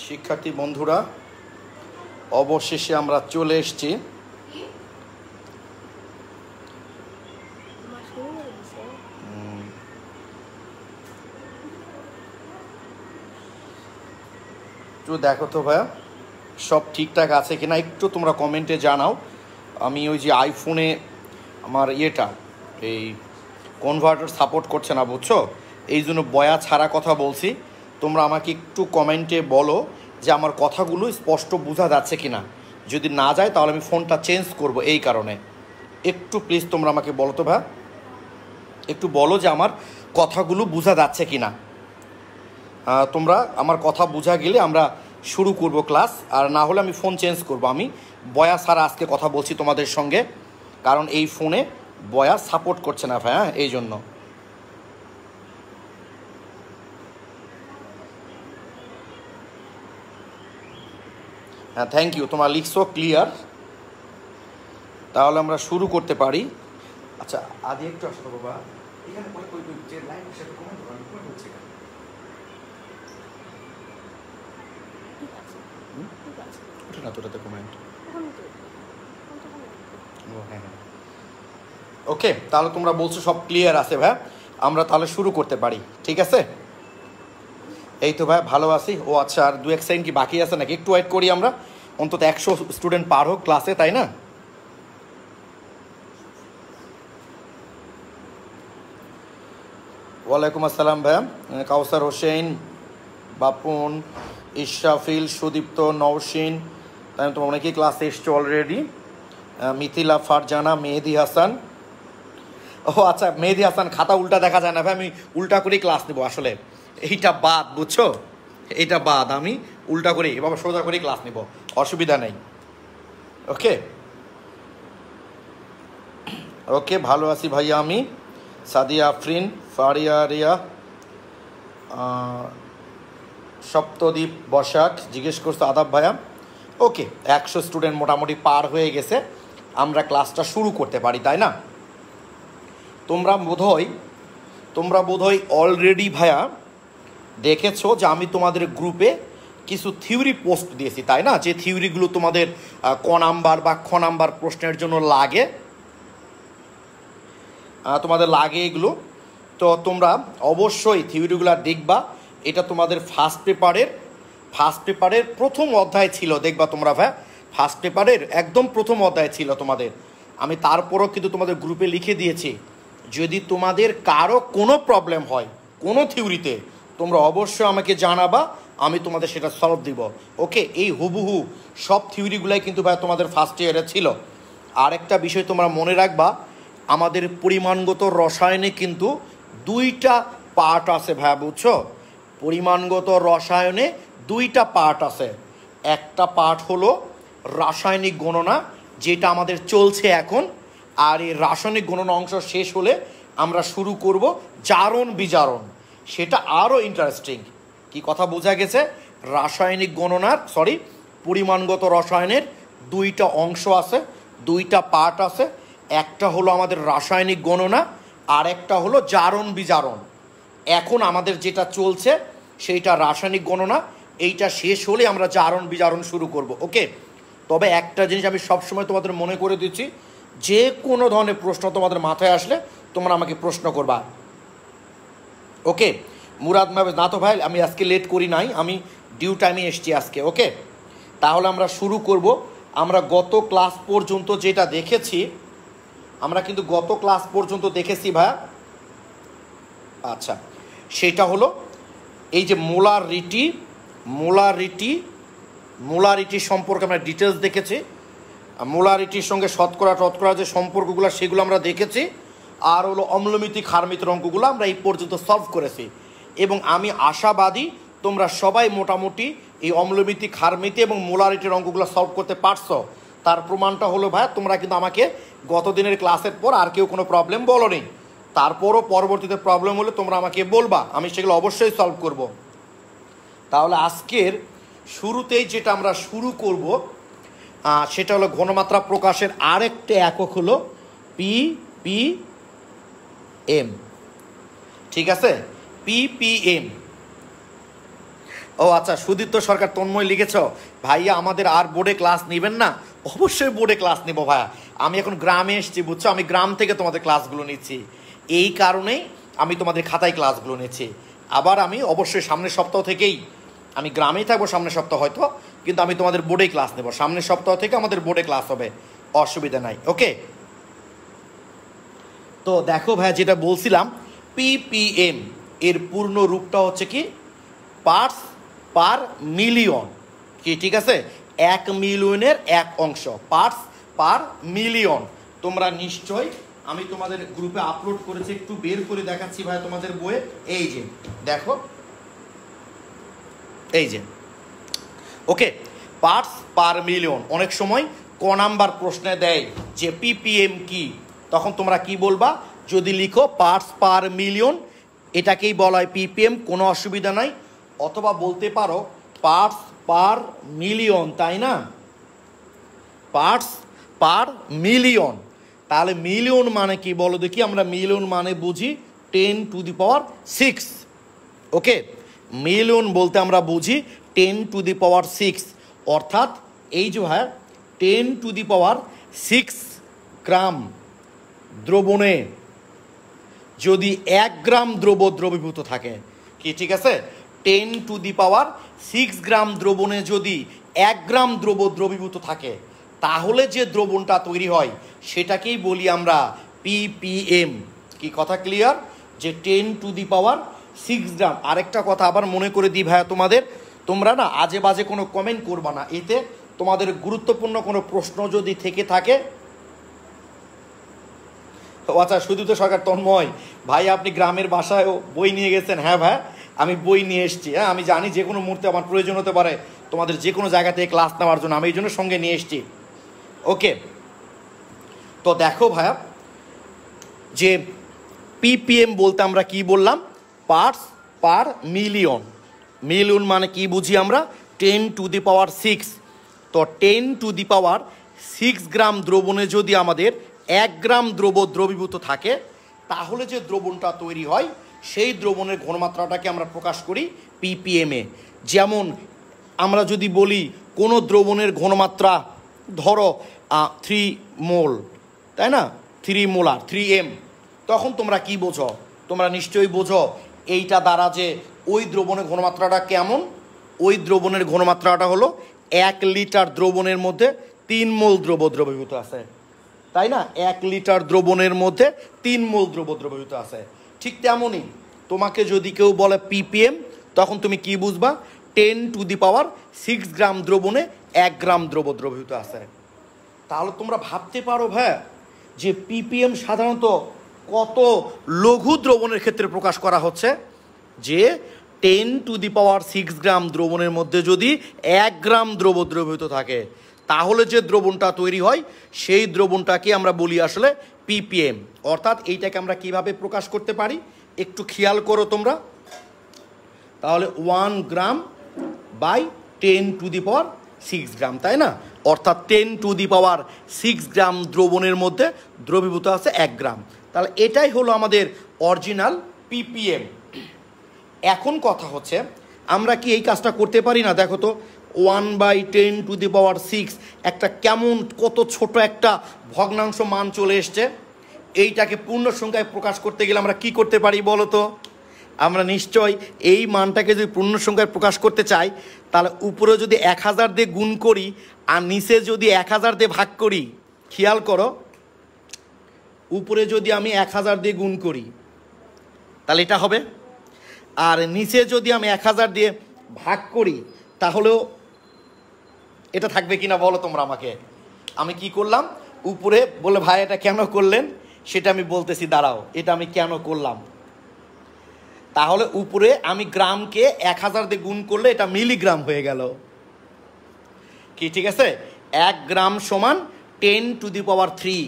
শিক্ষার্থী বন্ধুরা, অবশেষে আমরা চলে এসেছি একটু দেখো তো ভাইয়া সব ঠিকঠাক আছে কিনা একটু তোমরা কমেন্টে জানাও। আমি ওই যে আইফোনে আমার এই কনভার্টার সাপোর্ট করছে না, বুঝছো, এই জন্য বয়া ছাড়া কথা বলছি। তোমরা আমাকে একটু কমেন্টে বলো যে আমার কথাগুলো স্পষ্ট বোঝা যাচ্ছে কি না। যদি না যায় তাহলে আমি ফোনটা চেঞ্জ করব, এই কারণে একটু প্লিজ তোমরা আমাকে বলো তো ভাই, একটু বলো যে আমার কথাগুলো বোঝা যাচ্ছে কি না। তোমরা আমার কথা বোঝা গেলে আমরা শুরু করব ক্লাস, আর না হলে আমি ফোন চেঞ্জ করব। আমি বয়া ছাড়া আজকে কথা বলছি তোমাদের সঙ্গে, কারণ এই ফোনে বয়া সাপোর্ট করছে না ভাই, এই জন্য। হ্যাঁ, থ্যাংক ইউ, তোমরা লিখছো ক্লিয়ার। তাহলে আমরা শুরু করতে পারি। আচ্ছা, আদি একটু আসো বাবা, এখানে যে লাইন সেটা কমেন্ট করো, কমেন্ট হচ্ছে কেন? ওটা না, তোটাতে কমেন্ট। হ্যাঁ, ওকে, তাহলে তোমরা বলছো সব ক্লিয়ার আছে ভাই, আমরা তাহলে শুরু করতে পারি, ঠিক আছে? এই তো ভাই ভালো আছি। ও আচ্ছা, আর 2-1 সেকেন্ড কি বাকি আছে নাকি? একটু ওয়েট করি, আমরা অন্তত 100 স্টুডেন্ট পার হোক ক্লাসে, তাই না? ওয়ালাইকুম আসসালাম ভাইয়া, কাউসার হোসেন, বাপুন, ইশরাফিল, সুদীপ্ত, নওশিন, তাই তোমরা অনেকেই ক্লাসে এসছো অলরেডি। মিথিলা, ফারজানা, মেহেদি হাসান। ও আচ্ছা, মেহেদি হাসান, খাতা উল্টা দেখা যায় না ভাই, আমি উল্টা করেই ক্লাস নেবো। আসলে এইটা বাদ, বুঝছো, এইটা বাদ, আমি উল্টা করেই বাবা সোজা করেই ক্লাস নেব, অসুবিধা নেই। ওকে ওকে, ভালো আছি ভাইয়া আমি। সাদিয়া আফরিন, ফারিয়া রিয়া, সপ্তদ্বীপ বসাক জিজ্ঞেস করছো আদাব ভাইয়া। ওকে, 100 স্টুডেন্ট মোটামুটি পার হয়ে গেছে, আমরা ক্লাসটা শুরু করতে পারি, তাই না? তোমরা বোধহয় অলরেডি ভাইয়া দেখেছো যে আমি তোমাদের গ্রুপে কিছু থিওরি পোস্ট দিয়েছি, তাই না? যে থিওরিগুলো তোমাদের ক নাম্বার বা খ নাম্বার প্রশ্নের জন্য লাগে, এগুলো। তো তোমরা অবশ্যই থিওরিগুলো দেখবা। এটা তোমাদের ফার্স্ট পেপারের প্রথম অধ্যায় ছিল, দেখবা তোমরা ভাই, ফার্স্ট পেপারের একদম প্রথম অধ্যায় ছিল তোমাদের। আমি তারপরও কিন্তু তোমাদের গ্রুপে লিখে দিয়েছি, যদি তোমাদের কারো কোনো প্রবলেম হয় কোনো থিওরিতে, তোমরা অবশ্যই আমাকে জানাবা, আমি তোমাদের সেটা সলভ দিব। ওকে, এই হুবহু সব থিওরিগুলাই কিন্তু ভাই তোমাদের ফার্স্ট ইয়ারে ছিল। আর একটা বিষয় তোমরা মনে রাখবা, আমাদের পরিমাণগত রসায়নে কিন্তু 2টা পার্ট আছে ভাই, বুঝছো? পরিমাণগত রসায়নে 2টা পার্ট আছে। একটা পার্ট হলো রাসায়নিক গণনা, যেটা আমাদের চলছে এখন। আর এই রাসায়নিক গণনা অংশ শেষ হলে আমরা শুরু করব জারণ বিজারণ, সেটা আরও ইন্টারেস্টিং। কি কথা বোঝা গেছে? পরিমাণগত রসায়নের 2টা অংশ আছে, 2টা পার্ট আছে। একটা হলো আমাদের রাসায়নিক গণনা, আর একটা হলো জারণ বিজারণ। এখন আমাদের যেটা চলছে সেইটা রাসায়নিক গণনা, এইটা শেষ হলে আমরা জারণ বিজারণ শুরু করব। ওকে, তবে একটা জিনিস আমি সবসময় তোমাদের মনে করে দিচ্ছি, যে কোনো ধরনের প্রশ্ন তোমাদের মাথায় আসলে তোমরা আমাকে প্রশ্ন করবা। ওকে, মুরাদ মাহবুব, না তো ভাই আমি আজকে লেট করি নাই, আমি ডিউ টাইমে এসছি আজকে। ওকে, তাহলে আমরা শুরু করব। আমরা গত ক্লাস পর্যন্ত যেটা দেখেছি, ভাই, আচ্ছা, সেটা হলো এই যে মোলারিটি সম্পর্কে আমরা ডিটেলস দেখেছি। মোলারিটির সঙ্গে শতকরা যে সম্পর্কগুলো সেগুলো আমরা দেখেছি। আর হলো অম্লমিতি ক্ষারমিতির অঙ্কগুলো আমরা এই পর্যন্ত সলভ করেছি। এবং আমি আশাবাদী তোমরা সবাই মোটামুটি এই অম্লমিতি ক্ষারমিতি এবং মোলারিটির অঙ্কগুলো সলভ করতে পারছো। তার প্রমাণটা হলো ভাই, তোমরা কিন্তু আমাকে গত দিনের ক্লাসের পর আর কেউ কোনো প্রবলেম বলোনি। তারপরও পরবর্তীতে প্রবলেম হলে তোমরা আমাকে বলবা, আমি সেগুলো অবশ্যই সলভ করব। তাহলে আজকের শুরুতেই যেটা আমরা শুরু করব সেটা হলো ঘনমাত্রা প্রকাশের আরেকটা একক হলো ppm। ঠিক আছে, ppm। ও আচ্ছা, সুদীপ্ত সরকার তন্ময় লিখেছ, ভাইয়া আমাদের আর বোর্ডে ক্লাস নেবেন না? অবশ্যই বোর্ডে ক্লাস নেব ভাইয়া। আমি এখন গ্রামে এসেছি, বুঝছো, আমি গ্রাম থেকে তোমাদের ক্লাসগুলো নিচ্ছি, এই কারণেই আমি তোমাদের খাতায় ক্লাসগুলো নিচ্ছি। আবার আমি অবশ্যই সামনের সপ্তাহ থেকেই আমি গ্রামেই থাকবো, সামনের সপ্তাহ হয়তো, কিন্তু আমি তোমাদের বোর্ডেই ক্লাস নেব। সামনের সপ্তাহ থেকে আমাদের বোর্ডে ক্লাস হবে, অসুবিধা নাই। ওকে, তো দেখো ভাইয়া, যেটা বলছিলাম, পিপিএম এর পূর্ণ রূপটা হচ্ছে কি, পার্টস পার মিলিয়ন। কি ঠিক আছে? 1 মিলিয়নের 1 অংশ, পার্টস পার মিলিয়ন। তোমরা নিশ্চয়, আমি তোমাদের গ্রুপে আপলোড করেছি, একটু বের করে দেখাচ্ছি ভাই তোমাদের বইয়ে। এই যে দেখো, এই যে ওকে, পার্টস পার মিলিয়ন। অনেক সময় ক নাম্বার প্রশ্নে দেয় যে পিপিএম কি, তখন তোমরা কি বলবা? যদি লিখো পার্টস পার মিলিয়ন, এটাকেই বলা হয় পিপিএম, কোনো অসুবিধা নাই। অথবা বলতে পারো পার্টস পার মিলিয়ন, তাই না? Parts per million. তাহলে মিলিয়ন মানে কি বলো দেখি? আমরা মিলিয়ন মানে বুঝি 10⁶। ওকে, মিলিয়ন বলতে আমরা বুঝি 10⁶, অর্থাৎ এই যে ভাই 10⁶ গ্রাম দ্রবণে যদি 1 গ্রাম দ্রবীভূত থাকে। কি ঠিক আছে? 10⁶ গ্রাম দ্রবণে যদি 1 গ্রাম দ্রবীভূত থাকে, তাহলে যে দ্রবণটা তৈরি হয় সেটাকেই বলি আমরা পিপিএম। কি কথা ক্লিয়ার? যে 10⁶ গ্রাম। আরেকটা কথা আবার মনে করে দিই ভাইয়া তোমাদের, তোমরা না আজে বাজে কোনো কমেন্ট করবা না, এতে তোমাদের গুরুত্বপূর্ণ কোনো প্রশ্ন যদি থেকে থাকে। আচ্ছা, শুধু তো সরকার তন্ময় ভাই, আপনি গ্রামের বাসায়ও বই নিয়ে গেছেন? হ্যাঁ ভাই, আমি বই নিয়ে এসেছি। হ্যাঁ, আমি জানি যে কোনো মুহূর্তে আমার প্রয়োজন হতে পারে তোমাদের যে কোনো জায়গা থেকে ক্লাস নেওয়ার জন্য, আমি এই জন্য সঙ্গে নিয়ে এসেছি। ওকে, তো দেখো ভাইয়া, যে পিপিএম বলতে আমরা কি বললাম? Parts per million. মিলিয়ন মানে কি বুঝি আমরা? 10⁶। তো 10⁶ গ্রাম দ্রবণে যদি আমাদের 1 গ্রাম দ্রবীভূত থাকে, তাহলে যে দ্রবণটা তৈরি হয় সেই দ্রবণের ঘনমাত্রাটাকে আমরা প্রকাশ করি পিপিএমে। যেমন আমরা যদি বলি কোনো দ্রবণের ঘনমাত্রা ধরো 3 মোল, তাই না? 3 মোলার, 3m, তখন তোমরা কি বোঝো? তোমরা নিশ্চয়ই বোঝো এইটা দ্বারা যে ওই দ্রবণের ঘনমাত্রাটা কেমন। ওই দ্রবণের ঘনমাত্রাটা হলো 1 লিটার দ্রবণের মধ্যে 3 মোল দ্রবীভূত আছে, তাই না? 1 লিটার দ্রবণের মধ্যে 3 মোল দ্রবীভূত আছে। ঠিক তেমনই তোমাকে যদি কেউ বলে পিপিএম, তখন তুমি কি বুঝবা? 10⁶ গ্রাম দ্রবণে 1 গ্রাম দ্রবীভূত আছে। তাহলে তোমরা ভাবতে পারো ভাই যে পিপিএম সাধারণত কত লঘু দ্রবণের ক্ষেত্রে প্রকাশ করা হচ্ছে। যে 10⁶ গ্রাম দ্রবণের মধ্যে যদি 1 গ্রাম দ্রবীভূত থাকে, তাহলে যে দ্রবণটা তৈরি হয় সেই দ্রবণটাকে আমরা বলি আসলে পিপিএম। অর্থাৎ এইটাকে আমরা কিভাবে প্রকাশ করতে পারি একটু খেয়াল করো তোমরা। তাহলে 1 গ্রাম বাই 10⁶ গ্রাম, তাই না? অর্থাৎ 10⁶ গ্রাম দ্রবণের মধ্যে দ্রবীভূত আছে 1 গ্রাম। তাহলে এটাই হলো আমাদের অরিজিনাল পিপিএম। এখন কথা হচ্ছে, আমরা কি এই কাজটা করতে পারি না? দেখো তো, 1/10⁶ একটা কেমন কত ছোট একটা ভগ্নাংশ মান চলে এসছে। এইটাকে পূর্ণ সংখ্যায় প্রকাশ করতে গেলে আমরা কি করতে পারি বলো তো? আমরা নিশ্চয় এই মানটাকে যদি পূর্ণ সংখ্যায় প্রকাশ করতে চাই, তাহলে উপরে যদি 1000 দিয়ে গুণ করি আর নিচে যদি 1000 দিয়ে ভাগ করি, খেয়াল করো, উপরে যদি আমি 1000 দিয়ে গুণ করি তাহলে এটা হবে, আর নিচে যদি আমি 1000 দিয়ে ভাগ করি তাহলেও এটা থাকবে কিনা বলো তোমরা আমাকে। আমি কি করলাম? উপরে বলে ভাই এটা কেন করলেন সেটা আমি বলতেছি, দাঁড়াও, এটা আমি কেন করলাম। তাহলে উপরে আমি গ্রামকে 1000 দিয়ে গুণ করলে এটা মিলিগ্রাম হয়ে গেল। কি ঠিক আছে? 1 গ্রাম সমান 10⁻³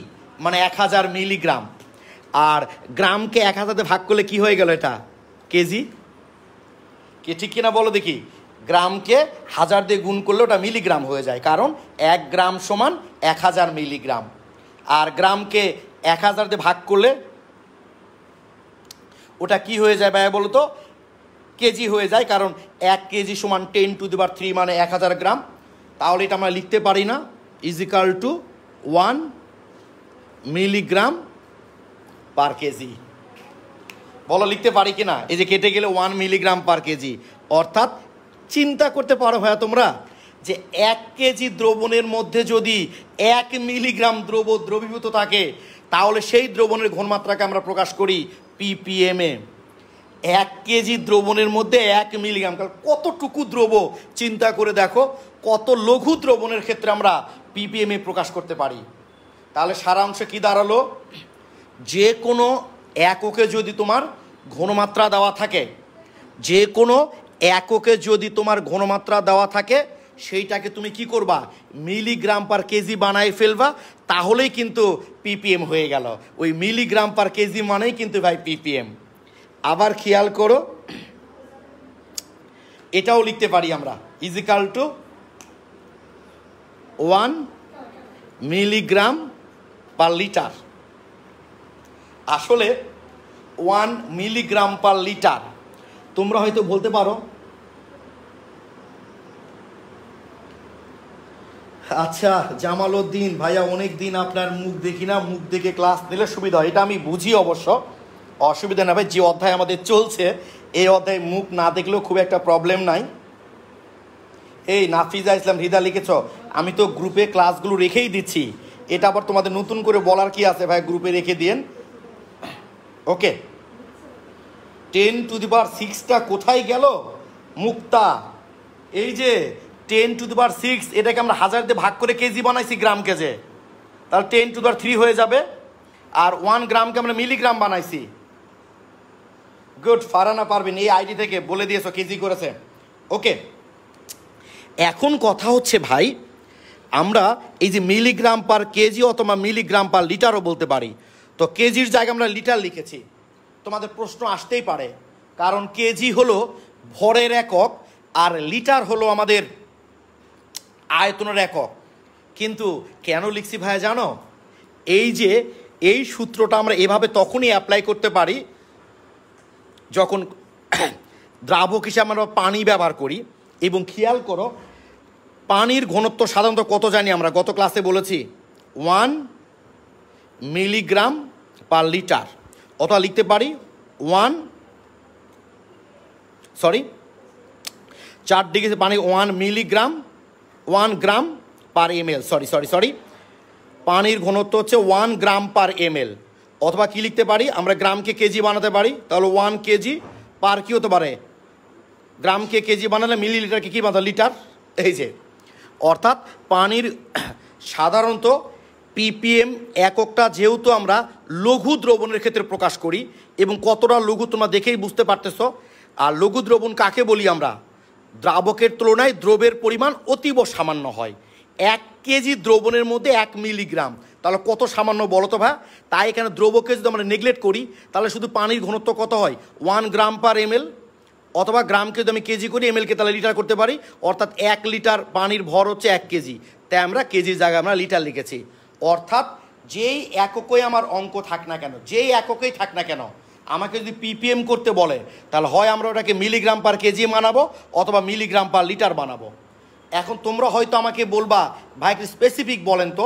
মানে 1000 মিলিগ্রাম। আর গ্রামকে 1000 দিয়ে ভাগ করলে কি হয়ে গেল? এটা কেজি। কি ঠিক কিনা বলো দেখি? গ্রামকে 1000 দিয়ে গুণ করলে ওটা মিলিগ্রাম হয়ে যায়, কারণ 1 গ্রাম সমান 1000 মিলিগ্রাম। আর গ্রামকে 1000 দিয়ে ভাগ করলে ওটা কি হয়ে যায় ভাই বলো তো? কেজি হয়ে যায়, কারণ 1 কেজি সমান 10⁻³ মানে 1000 গ্রাম। তাহলে এটা আমরা লিখতে পারি না is equal to 1 milligram per KG. বলো লিখতে পারি কি না? এই যে কেটে গেলে 1 মিলিগ্রাম পার কেজি। অর্থাৎ চিন্তা করতে পারো ভাইয়া তোমরা যে 1 কেজি দ্রবণের মধ্যে যদি 1 মিলিগ্রাম দ্রবীভূত থাকে, তাহলে সেই দ্রবণের ঘনমাত্রাকে আমরা প্রকাশ করি ppm এ। 1 কেজি দ্রবণের মধ্যে 1 মিলিগ্রাম, কতটুকু দ্রব চিন্তা করে দেখো, কত লঘু দ্রবণের ক্ষেত্রে আমরা ppm এ প্রকাশ করতে পারি। তাহলে সারাংশ কি দাঁড়ালো? যে কোনো এককে যদি তোমার ঘনমাত্রা দেওয়া থাকে, যে কোনো এককে যদি তোমার ঘনমাত্রা দেওয়া থাকে, সেইটাকে তুমি কি করবা? মিলিগ্রাম পার কেজি বানাই ফেলবা, তাহলেই কিন্তু ppm হয়ে গেল। ওই মিলিগ্রাম পার কেজি মানেই কিন্তু ভাই ppm। আবার খেয়াল করো, এটাও লিখতে পারি আমরা is equal to 1 milligram per litre. আসলে 1 মিলিগ্রাম পার লিটার, তোমরা হয়তো বলতে পারো আচ্ছা জামাল উদ্দিন ভাইয়া অনেক দিন আপনার মুখ দেখি না, মুখ দেখে ক্লাস নিলে সুবিধা হয়। এটা আমি বুঝি অবশ্য, অসুবিধা না ভাই। যে অধ্যায় আমাদের চলছে এই অধ্যায়ে মুখ না দেখলেও খুব একটা প্রবলেম নাই। এই নাফিজা ইসলাম হৃদা লিখেছ, আমি তো গ্রুপে ক্লাসগুলো রেখেই দিচ্ছি, এটা আবার তোমাদের নতুন করে বলার কি আছে ভাই? গ্রুপে রেখে দিন। ওকে, 10⁶ কোথায় গেল মুক্তা? এই যে 10⁶, এটাকে আমরা হাজার দিয়ে ভাগ করে কেজি বানাইছি গ্রাম কেজে, তাহলে 10⁻³ হয়ে যাবে। আর 1 গ্রামকে আমরা মিলিগ্রাম বানাইছি। গুড, ফারানা পারবেন এই আইডি থেকে বলে দিয়েছো কেজি করেছে। ওকে, এখন কথা হচ্ছে ভাই, আমরা এই যে মিলিগ্রাম পার কেজি অথবা মিলিগ্রাম পার লিটারও বলতে পারি। তো কেজির জায়গায় আমরা লিটার লিখেছি। তোমাদের প্রশ্ন আসতেই পারে, কারণ কেজি হলো ভরের একক আর লিটার হলো আমাদের আয়তনের একক। কিন্তু কেন লিখছি ভাই জানো? এই যে এই সূত্রটা আমরা এভাবে তখনই অ্যাপ্লাই করতে পারি যখন দ্রাবক হিসেবে আমরা পানি ব্যবহার করি। এবং খেয়াল করো, পানির ঘনত্ব সাধারণত কত জানি আমরা? গত ক্লাসে বলেছি 1 মিলিগ্রাম পার লিটার। অথবা লিখতে পারি 4 ডিগ্রি পানি 1 মিলিগ্রাম 1 গ্রাম পার ml। সরি, পানির ঘনত্ব হচ্ছে 1 গ্রাম পার ml। অথবা কি লিখতে পারি আমরা? গ্রামকে কেজি বানাতে পারি। তাহলে 1 কেজি পার কি হতে পারে? গ্রামকে কেজি বানালে মিলিলিটারকে কি বানাতে? লিটার। এই যে অর্থাৎ পানির সাধারণত ppm এককটা যেহেতু আমরা লঘু দ্রবণের ক্ষেত্রে প্রকাশ করি, এবং কতটা লঘু তোমরা দেখেই বুঝতে পারতেছো। আর লঘু দ্রবণ কাকে বলি আমরা? দ্রাবকের তুলনায় দ্রবের পরিমাণ অতীব সামান্য হয়। 1 কেজি দ্রবণের মধ্যে 1 মিলিগ্রাম, তাহলে কত সামান্য বলো তো ভাই? তাই এখানে দ্রবকে যদি আমরা নেগলেক্ট করি, তাহলে শুধু পানির ঘনত্ব কত হয়? 1 গ্রাম পার ml। অথবা গ্রামকে যদি আমি কেজি করি, ml কে তাহলে লিটার করতে পারি। অর্থাৎ 1 লিটার পানির ভর হচ্ছে 1 কেজি, তাই আমরা কেজির জায়গায় আমরা লিটার লিখেছি। অর্থাৎ যেই এককই আমার অঙ্ক থাক না কেন, যেই এককেই থাক না কেন, আমাকে যদি ppm করতে বলে, তাহলে হয় আমরা ওটাকে মিলিগ্রাম পার কেজি বানাবো অথবা মিলিগ্রাম পার লিটার বানাবো। এখন তোমরা হয়তো আমাকে বলবা ভাই একটু স্পেসিফিক বলেন তো,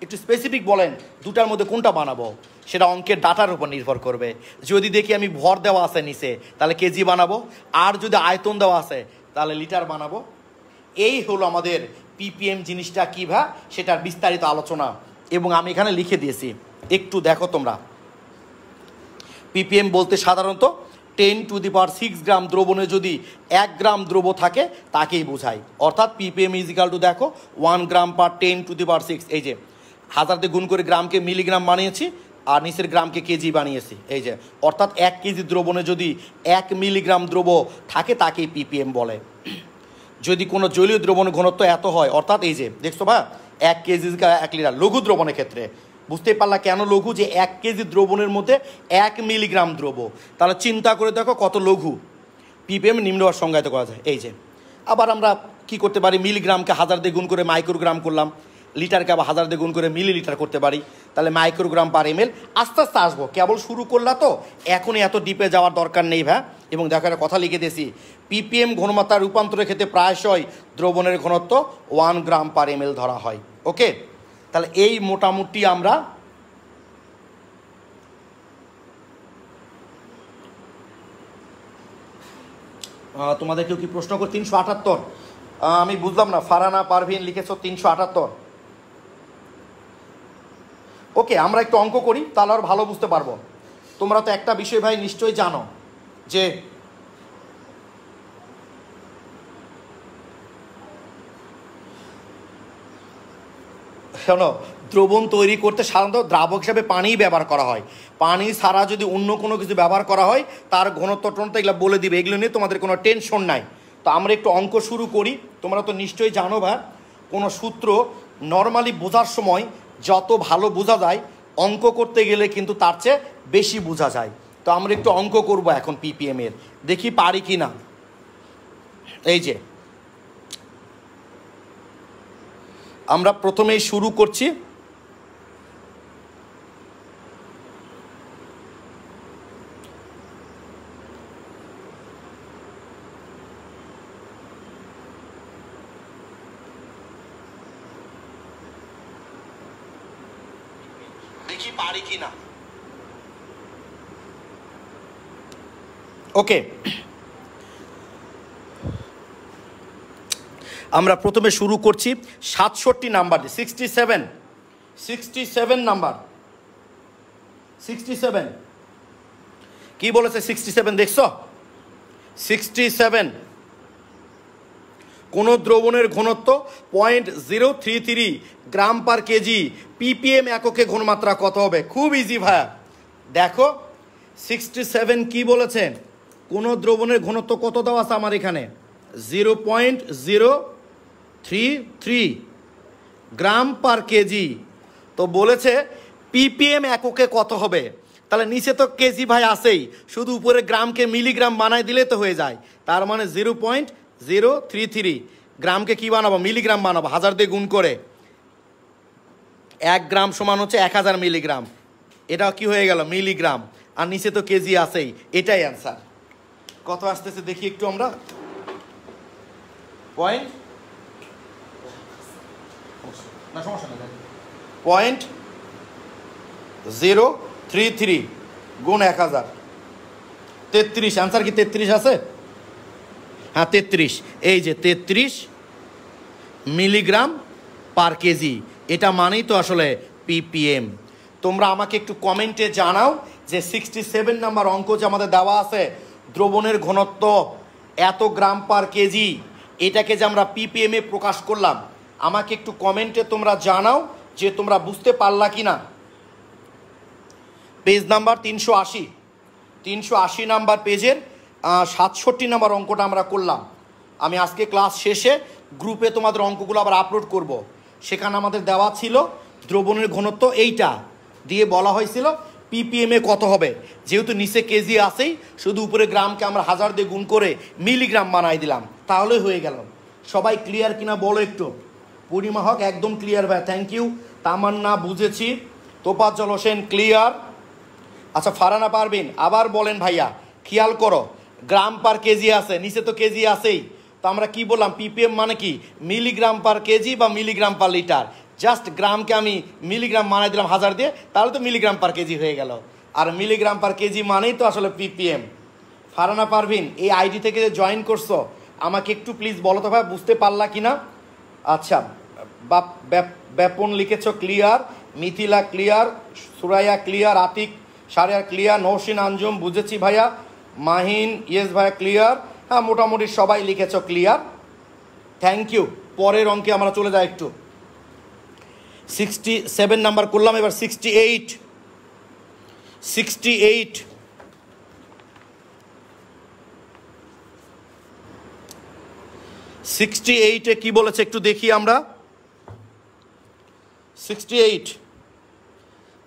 একটু স্পেসিফিক বলেন দুটার মধ্যে কোনটা বানাবো। সেটা অঙ্কের ডাটার উপর নির্ভর করবে। যদি দেখি আমি ভর দেওয়া আছে নিচে, তাহলে কেজি বানাবো, আর যদি আয়তন দেওয়া আছে তাহলে লিটার বানাবো। এই হলো আমাদের ppm জিনিসটা কী ভা, সেটার বিস্তারিত আলোচনা, এবং আমি এখানে লিখে দিয়েছি, একটু দেখো তোমরা। ppm বলতে সাধারণত 10⁶ গ্রাম দ্রবণে যদি 1 গ্রাম দ্রব থাকে তাকেই বোঝায়। অর্থাৎ ppm ইজিক্যাল টু দেখো 1 গ্রাম পার 10⁶। এই যে হাজার দিয়ে গুণ করে গ্রামকে মিলিগ্রাম বানিয়েছি, আর নিচের গ্রামকে কেজি বানিয়েছি। এই যে অর্থাৎ 1 কেজি দ্রবণে যদি 1 মিলিগ্রাম দ্রব থাকে তাকেই ppm বলে। যদি কোনো জলীয় দ্রবণের ঘনত্ব এত হয়, অর্থাৎ এই যে দেখছো ভাই 1 কেজি 1 লিটার লঘু দ্রবণের ক্ষেত্রে, বুঝতেই পারলা কেন লঘু? যে 1 কেজি দ্রবণের মধ্যে 1 মিলিগ্রাম দ্রব, তাহলে চিন্তা করে দেখো কত লঘু। ppm নিম্নভাবে সংজ্ঞায়িত করা যায়। এই যে আবার আমরা কি করতে পারি? মিলিগ্রামকে হাজার দিয়ে গুণ করে মাইক্রোগ্রাম করলাম, লিটারকে আবার 1000 দিয়ে গুণ করে মিলিলিটার করতে পারি, তাহলে মাইক্রোগ্রাম পার এমএল। আস্তে আস্তে আসবো, কেবল শুরু করলা তো, এখনই এত ডিপে যাওয়ার দরকার নেই ভাই। এবং দেখো একটা কথা লিখে দিয়েছি, পিপিএম ঘনমাত্রা রূপান্তরের ক্ষেত্রে প্রায়শই দ্রবণের ঘনত্ব 1 গ্রাম পার এমএল ধরা হয়। ওকে, তাহলে এই মোটামুটি আমরা তোমাদের কেউ কি প্রশ্ন করে 378? আমি বুঝলাম না, ফারহানা পারভিন লিখেছো 378। ওকে, আমরা একটু অঙ্ক করি, তাহলে আর ভালো বুঝতে পারবো। তোমরা তো একটা বিষয় ভাই নিশ্চয়ই জানো যে শোনো, দ্রবণ তৈরি করতে সাধারণত দ্রাবক হিসাবে পানিই ব্যবহার করা হয়। পানি ছাড়া যদি অন্য কোনো কিছু ব্যবহার করা হয় তার ঘনত্ব টনত্ব এগুলো বলে দিবে, এগুলো নিয়ে তোমাদের কোনো টেনশন নাই। তো আমরা একটু অঙ্ক শুরু করি। তোমরা তো নিশ্চয়ই জানো ভাই, কোনো সূত্র নর্মালি বোঝার সময় যত ভালো বোঝা যায়, অঙ্ক করতে গেলে কিন্তু তার চেয়ে বেশি বোঝা যায়। তো আমরা একটু অঙ্ক করব এখন পিপিএম এর, দেখি পারি কি না। এই যে আমরা প্রথমেই শুরু করছি। দেখি পারি কি না। ওকে, আমরা প্রথমে শুরু করছি 67 নাম্বার, 67 নাম্বার, 67 কি বলেছে? 67 দেখছো? 67 কোন দ্রবণের ঘনত্ব 0.033 গ্রাম পার কেজি, পিপিএম এককে ঘনমাত্রা কত হবে? খুব ইজি ভাইয়া, দেখো 67 কি বলেছে? কোন দ্রবণের ঘনত্ব কত দেওয়া আছে আমার এখানে? 0.033 গ্রাম পার কেজি। তো বলেছে পিপিএম এককে কত হবে। তাহলে নিচে তো কেজি ভাই আছেই, শুধু উপরে গ্রামকে মিলিগ্রাম বানাই দিলে তো হয়ে যায়। তার মানে 0.033 গ্রামকে কি বানাবো? মিলিগ্রাম বানাবো, 1000 দিয়ে গুণ করে। 1 গ্রাম সমান হচ্ছে 1000 মিলিগ্রাম, এটা কি হয়ে গেল? মিলিগ্রাম। আর নিচে তো কেজি আছেই, এটাই অ্যান্সার। কত আসতেছে দেখি একটু আমরা। 0.033 গুণ 1000, 33। অ্যান্সার কি 33 আছে? হ্যাঁ 33। এই যে 33 মিলিগ্রাম পার কেজি, এটা মানেই তো আসলে পিপিএম। তোমরা আমাকে একটু কমেন্টে জানাও যে 67 নাম্বার অঙ্ক যে আমাদের দেওয়া আছে, দ্রবণের ঘনত্ব এত গ্রাম পার কেজি, এটাকে যে আমরা পিপিএম এ প্রকাশ করলাম, আমাকে একটু কমেন্টে তোমরা জানাও যে তোমরা বুঝতে পারলা কি না। পেজ নাম্বার 380 নাম্বার পেজের 67 নাম্বার অঙ্কটা আমরা করলাম। আমি আজকে ক্লাস শেষে গ্রুপে তোমাদের অঙ্কগুলো আবার আপলোড করব। সেখানে আমাদের দেওয়া ছিল দ্রবণের ঘনত্ব এইটা দিয়ে বলা হয়েছিল পিপিএম এ কত হবে। যেহেতু নিচে কেজি আসেই, শুধু উপরে গ্রামকে আমরা 1000 দিয়ে গুণ করে মিলিগ্রাম বানাই দিলাম, তাহলে হয়ে গেল। সবাই ক্লিয়ার কিনা বলো একটু? পূর্ণিমা হক একদম ক্লিয়ার ভাই, থ্যাংক ইউ। তামান্না বুঝেছি, তোফাজ্জল হোসেন ক্লিয়ার। আচ্ছা ফারহানা পারভিন আবার বলেন ভাইয়া, খেয়াল করো গ্রাম পার কেজি আছে, নিচে তো কেজি আছেই। তো আমরা কি বললাম? পিপিএম মানে কি? মিলিগ্রাম পার কেজি বা মিলিগ্রাম পার লিটার। জাস্ট গ্রামকে আমি মিলিগ্রাম বানাই দিলাম 1000 দিয়ে, তাহলে তো মিলিগ্রাম পার কেজি হয়ে গেল। আর মিলিগ্রাম পার কেজি মানেই তো আসলে পিপিএম। ফারহানা পারভিন এই আইডি থেকে যে জয়েন করছো, আমাকে একটু প্লিজ বলো তো ভাই বুঝতে পারলা কিনা। আচ্ছা, ব্যাপন লিখেছো clear, Mithila clear, Suraiya clear, Atik Sariyar clear, Nousin Anjum বুঝেছি ভাইয়া, মাহিন ইয়েস ভাইয়া ক্লিয়ার। হ্যাঁ মোটামুটি সবাই লিখেছো ক্লিয়ার, থ্যাংক ইউ। পরের অঙ্কে আমরা চলে যাই একটু। 67 নাম্বার করলাম, এবার 68 68 কি বলেছে একটু দেখি আমরা। 68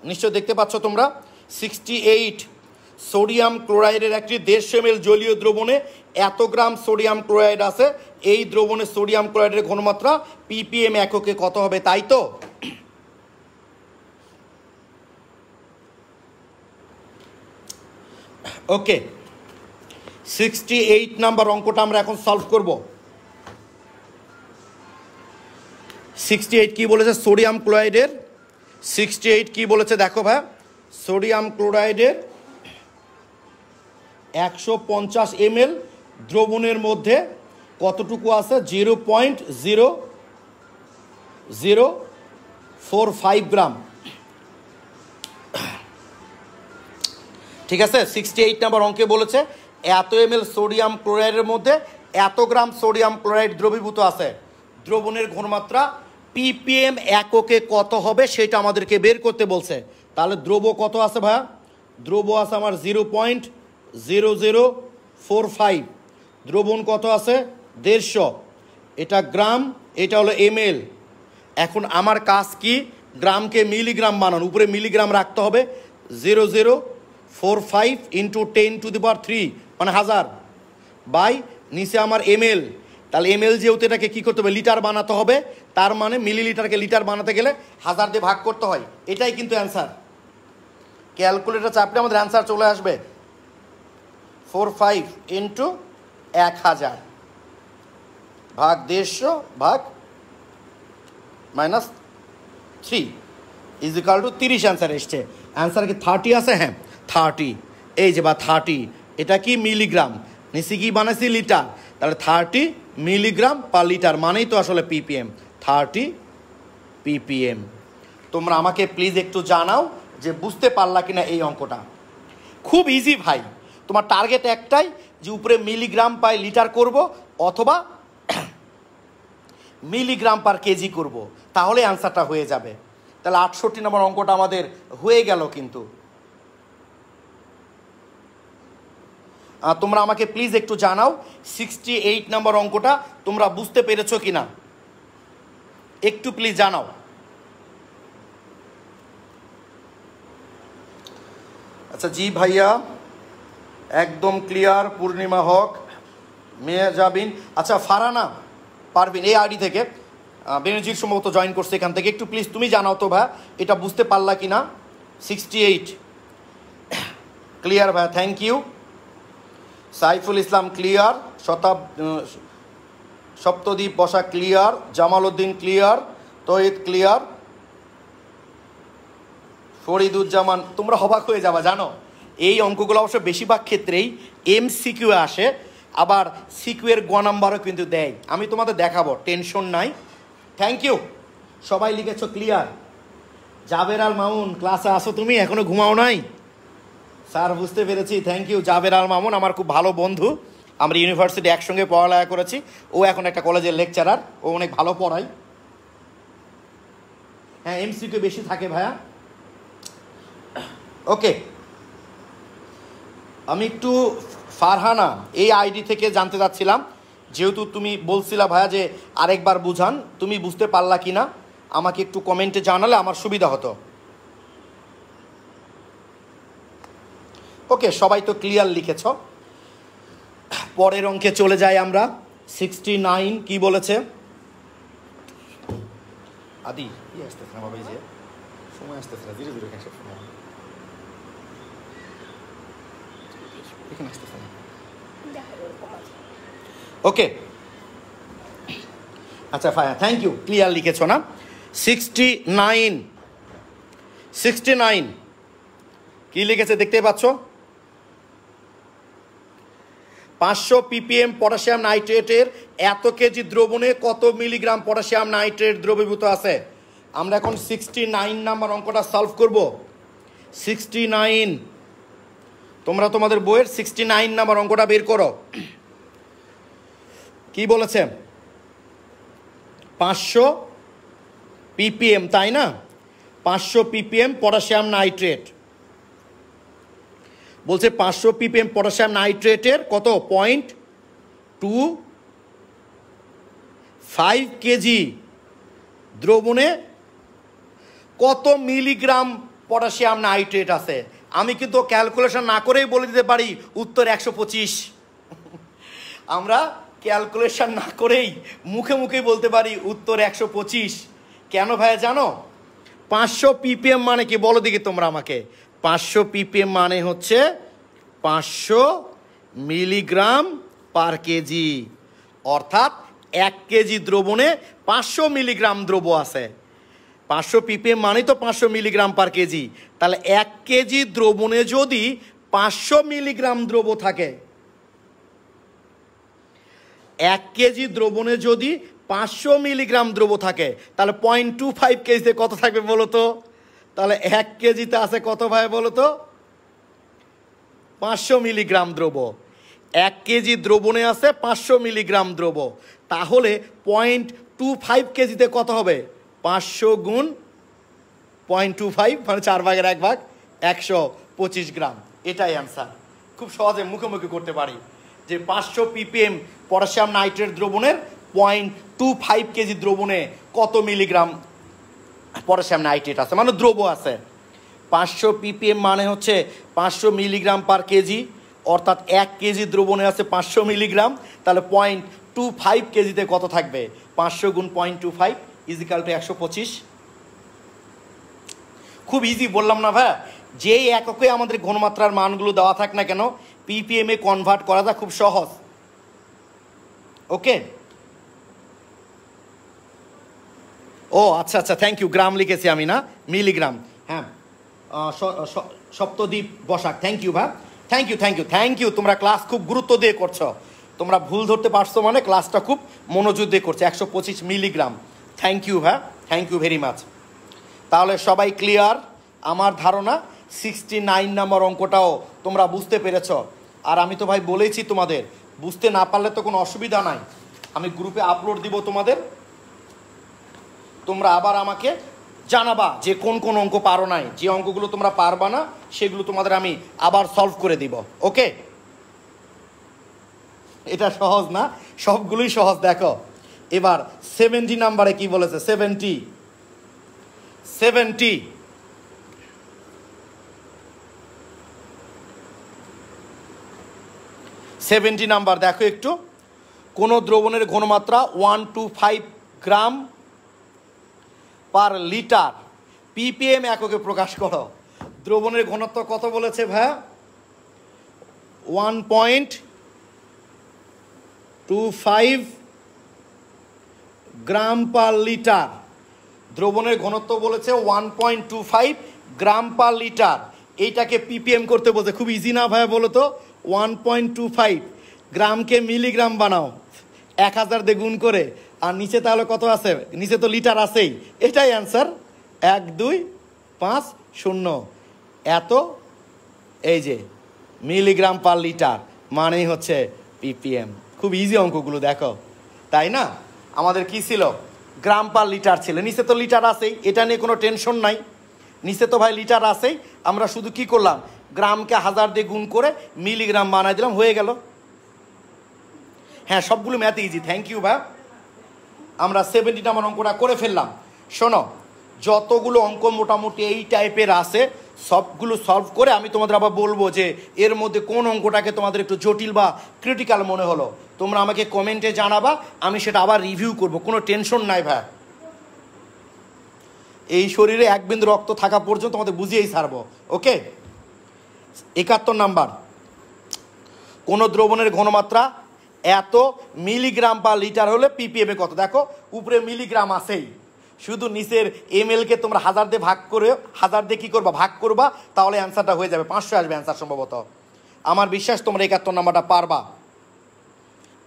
নিশ্চয় দেখতে পাচ্ছ তোমরা। 68 সোডিয়াম ক্লোরাইডের একটি 150 ml জলীয় দ্রবণে এত গ্রাম সোডিয়াম ক্লোরাইড আছে, এই দ্রবণে সোডিয়াম ক্লোরাইডের ঘনমাত্রা ppm এককে কত হবে, তাই তো? ওকে, 68 নাম্বার অঙ্কটা আমরা এখন সলভ করব। 68 কি বলেছে সোডিয়াম ক্লোরাইডের, 68 কি বলেছে দেখো ভাই, সোডিয়াম ক্লোরাইডের 150 ml দ্রবণের মধ্যে কতটুকু আছে, 0.0045 গ্রাম। ঠিক আছে, 68 নাম্বার অঙ্কে বলেছে এত ml সোডিয়াম ক্লোরাইডের মধ্যে এত গ্রাম সোডিয়াম ক্লোরাইড দ্রবীভূত আছে, দ্রবণের ঘনমাত্রা ppm এককে কত হবে সেটা আমাদেরকে বের করতে বলছে। তাহলে দ্রব কত আছে ভাইয়া, দ্রব আছে আমার 0.0045, দ্রবণ কত আছে 150, এটা গ্রাম, এটা হলো ml। এখন আমার কাজ কি, গ্রামকে মিলিগ্রাম বানানো, উপরে মিলিগ্রাম রাখতে হবে, 0045 × 10⁻³ মানে 1000 বাই নিচে আমার ml, তাহলে ml যেহেতু এটাকে কী করতে হবে লিটার বানাতে হবে, তার মানে মিলিলিটারকে লিটার বানাতে গেলে 1000 দিয়ে ভাগ করতে হয়, এটাই কিন্তু অ্যান্সার। ক্যালকুলেটর চাপলে আমাদের অ্যান্সার চলে আসবে 45 × 1000 ভাগ 150 ভাগ -3 = 30 অ্যান্সার এসছে। অ্যান্সার কি 30 আছে? হ্যাঁ 30, এই যে বা 30, এটা কি মিলিগ্রাম, নিচে কি বানাইছি লিটার, তাহলে 30 মিলিগ্রাম পার লিটার মানেই তো আসলে ppm, 30 ppm। তোমরা আমাকে প্লিজ একটু জানাও যে বুঝতে পারলা কিনা এই অঙ্কটা। খুব ইজি ভাই, তোমার টার্গেট একটাই যে উপরে মিলিগ্রাম পাই লিটার করব অথবা মিলিগ্রাম পার কেজি করব, তাহলে অ্যান্সারটা হয়ে যাবে। তাহলে 68 নম্বর অঙ্কটা আমাদের হয়ে গেল। কিন্তু তোমরা আমাকে প্লিজ একটু জানাও 68 নম্বর অঙ্কটা তোমরা বুঝতে পেরেছো কিনা, একটু প্লিজ জানাও। আচ্ছা জি ভাইয়া একদম ক্লিয়ার। পূর্ণিমা হক, মেয়ে যাবিন, আচ্ছা ফারহানা পারবিন এই আইডি থেকে বেনজির সম্ভবত জয়েন করছে এখান থেকে, একটু প্লিজ তুমি জানাও তো ভাই এটা বুঝতে পারলা কিনা। 68 ক্লিয়ার ভাই, thank you. Saiful Islam clear, Saptadwip Basa clear, Jamal Uddin clear, Tahid clear, Fariduzzaman. তোমরা অবাক হয়ে যাবা জানো, এই অঙ্কগুলো অবশ্য বেশিরভাগ ক্ষেত্রেই MCQ আসে, আবার সিকিউ এর গ নাম্বারও কিন্তু দেয়, আমি তোমাদের দেখাবো, টেনশন নাই। থ্যাংক ইউ, সবাই লিখেছো ক্লিয়ার। জাবের আল মামুন ক্লাসে আসো তুমি, এখনো ঘুমাও নাই? স্যার বুঝতে পেরেছি, থ্যাংক ইউ। জাবের আল মামুন আমার খুব ভালো বন্ধু, আমরা ইউনিভার্সিটি একসঙ্গে পড়ালেখা করেছি, ও এখন একটা কলেজের লেকচারার, ও অনেক ভালো পড়ায়। হ্যাঁ MCQ বেশি থাকে ভাইয়া। ওকে, আমি একটু ফারহানা এই আইডি থেকে জানতে চাচ্ছিলাম, যেহেতু তুমি বলছিলা ভাইয়া যে আরেকবার বুঝান, তুমি বুঝতে পারলা কি না আমাকে একটু কমেন্টে জানালে আমার সুবিধা হতো। ওকে, সবাই তো ক্লিয়ার লিখেছ। পরের অঙ্কে চলে যাই আমরা। 69 কি বলেছে? আদি আসতেছে না বাবা, এই যে সময় আসতেছে না, ধীরে ধীরে ওকে আচ্ছা থ্যাংক ইউ, ক্লিয়ার লিখেছ না। 69 কি লিখেছে দেখতে পাচ্ছ? 500 ppm পটাশিয়াম নাইট্রেটের এত কেজি দ্রবণে কত মিলিগ্রাম পটাশিয়াম নাইট্রেট দ্রবীভূত আছে। আমরা এখন 69 নাম্বার অঙ্কটা সলভ করব। 69, তোমরা তোমাদের বইয়ের 69 নাম্বার অঙ্কটা বের করো। কি বলেছে? 500 ppm, তাই না? 500 ppm পটাশিয়াম নাইট্রেট বলছে, 500 ppm পটাশিয়াম নাইট্রেটের কত 0.25 কেজি দ্রবণে কত মিলিগ্রাম পটাশিয়াম নাইট্রেট আছে। আমি কিন্তু ক্যালকুলেশন না করেই বলে দিতে পারি উত্তর 125। আমরা ক্যালকুলেশন না করেই মুখে মুখেই বলতে পারি উত্তর 125। কেন ভাইয়া জানো? 500 ppm মানে কি বলো দেখি তোমরা আমাকে। 500 ppm মানে হচ্ছে 500 মিলিগ্রাম পার কেজি, অর্থাৎ 1 কেজি দ্রবণে 500 মিলিগ্রাম দ্রব্য আছে। 500 ppm মানে তো 500 মিলিগ্রাম পার কেজি। তাহলে 1 কেজি দ্রবণে যদি 500 মিলিগ্রাম দ্রব্য থাকে, 1 কেজি দ্রবণে যদি 500 মিলিগ্রাম দ্রব্য থাকে, তাহলে 0.25 কেজিতে কত থাকবে বলো তো? তাহলে 1 কেজিতে আছে কত ভাই বলো তো? 500 মিলিগ্রাম দ্রব্য। 1 কেজি দ্রবণে আছে 500 মিলিগ্রাম দ্রব্য, তাহলে 0.25 কেজিতে কত হবে? 500 গুণ 0.25 মানে 4 ভাগের 1 ভাগ, 125 গ্রাম। এটাই অ্যান্সার। খুব সহজে মুখোমুখি করতে পারি যে 500 ppm পটাশিয়াম নাইট্রেট দ্রবণের 0.25 কেজি দ্রবণে কত মিলিগ্রাম পটাশিয়াম নাইট্রেট আছে, মানে দ্রব্য আছে। 500 ppm মানে হচ্ছে 500 মিলিগ্রাম পার কেজি, অর্থাৎ 1 কেজি দ্রবণে আছে 500 মিলিগ্রাম। তাহলে 0.25 কেজিতে কত থাকবে? 500 গুণ 0.25 ইজিক্যাল টু 125। খুব ইজি বললাম না ভাই? যেই এককে আমাদের ঘনমাত্রার মানগুলো দেওয়া থাক না কেন, ppm এ কনভার্ট করাটা খুব সহজ। ওকে, ও আচ্ছা আচ্ছা, থ্যাংক ইউ। গ্রাম লিখেছি আমি, না মিলিগ্রাম। হ্যাঁ, সপ্তদ্বীপ বসাক, থ্যাংক ইউ ভাই, thank you thank you thank you. তোমরা ক্লাস খুব গুরুত্ব দিয়ে করছো, তোমরা ভুল ধরতে পারছো মানে ক্লাসটা খুব মনোযোগ দিয়ে করছো। 125 মিলিগ্রাম, থ্যাংক ইউ ভাই, থ্যাংক ইউ ভেরি মাচ। তাহলে সবাই ক্লিয়ার? আমার ধারণা 69 নম্বর অঙ্কটাও তোমরা বুঝতে পেরেছ। আর আমি তো ভাই বলেইছি তোমাদের, বুঝতে না পারলে তো কোনো অসুবিধা নাই, আমি গ্রুপে আপলোড দিব তোমাদের, তোমরা আবার আমাকে জানাবা যে কোন কোন অঙ্ক পারো নাই। যে অঙ্কগুলো তোমরা পারবা না সেগুলো তোমাদের আমি আবার সলভ করে দিব। ওকে, এটা সহজ না? সবগুলোই সহজ। দেখো এবার 70 নাম্বারে কি বলেছে? 70 নাম্বার দেখো একটু। কোন দ্রবণের ঘনমাত্রা 125 গ্রাম পার লিটার, ppm এককে প্রকাশ করো। দ্রবণের ঘনত্ব কত বলেছে ভাই? 1.25 গ্রাম পার লিটার। দ্রবণের ঘনত্ব বলেছে 1.25 গ্রাম পার লিটার। এইটাকে ppm করতে বলছে। খুব ইজি না ভাই বলো তো? 1.25 গ্রামকে মিলিগ্রাম বানাও 1000 দিয়ে গুণ করে, আর নিচে তাহলে কত আছে? নিচে তো লিটার আছেই। এটাই অ্যান্সার, 1250 এত, এই যে মিলিগ্রাম পার লিটার মানেই হচ্ছে ppm। খুব ইজি অঙ্কগুলো দেখো, তাই না? আমাদের কি ছিল? গ্রাম পার লিটার ছিল, নিচে তো লিটার আছেই, এটা নিয়ে কোনো টেনশন নাই। নিচে তো ভাই লিটার আছেই, আমরা শুধু কি করলাম? গ্রামকে 1000 দিয়ে গুণ করে মিলিগ্রাম বানাই দিলাম, হয়ে গেল। হ্যাঁ, সবগুলো ম্যাথ ইজি, থ্যাংক ইউ ভাই। আমরা 70 নম্বর অঙ্কটা করে ফেললাম। শোনো, যতগুলো অঙ্ক মোটামুটি এই টাইপের আছে সবগুলো সলভ করে আমি তোমাদের আবার বলবো যে এর মধ্যে কোন অঙ্কটাকে তোমাদের একটু জটিল বা ক্রিটিক্যাল মনে হলো। তোমরা আমাকে কমেন্টে জানাবা, আমি সেটা আবার রিভিউ করব, কোনো টেনশন নাই ভাই। এই শরীরে 1 বিন্দু রক্ত থাকা পর্যন্ত তোমাদের বুঝিয়েই ছাড়বো। ওকে, 71 নাম্বার। কোন দ্রবণের ঘনমাত্রা এত মিলিগ্রাম পার লিটার হলে ppm এ কত? দেখো উপরে মিলিগ্রাম আছেই, শুধু নিচের ml কে তোমরা 1000 দিয়ে ভাগ করে, 1000 দিয়ে কি করবা? ভাগ করবা, তাহলে অ্যান্সারটা হয়ে যাবে। 500 আসবে অ্যান্সার সম্ভবত। আমার বিশ্বাস তোমরা 71 নাম্বারটা পারবা।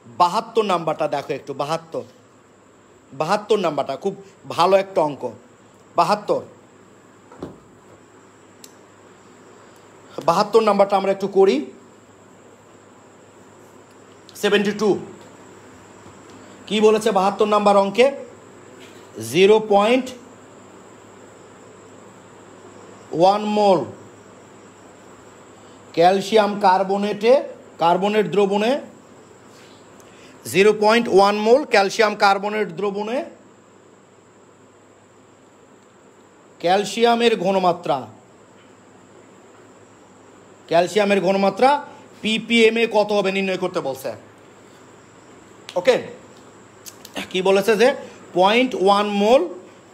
72 নাম্বারটা দেখো একটু। 72 নাম্বারটা খুব ভালো একটা অঙ্ক। 72 নাম্বারটা আমরা একটু করি। 72 কি বলেছে 72 নাম্বার অঙ্কে? 0.1 মোল ক্যালসিয়াম কার্বনেট দ্রবণে 0.1 মোল ক্যালসিয়াম কার্বনেট দ্রবণে ক্যালসিয়ামের ঘনমাত্রা ক্যালসিয়ামের ঘনমাত্রা ppm এ কত হবে নির্ণয় করতে বলছে। ওকে, কি বলেছে যে 0.1 মোল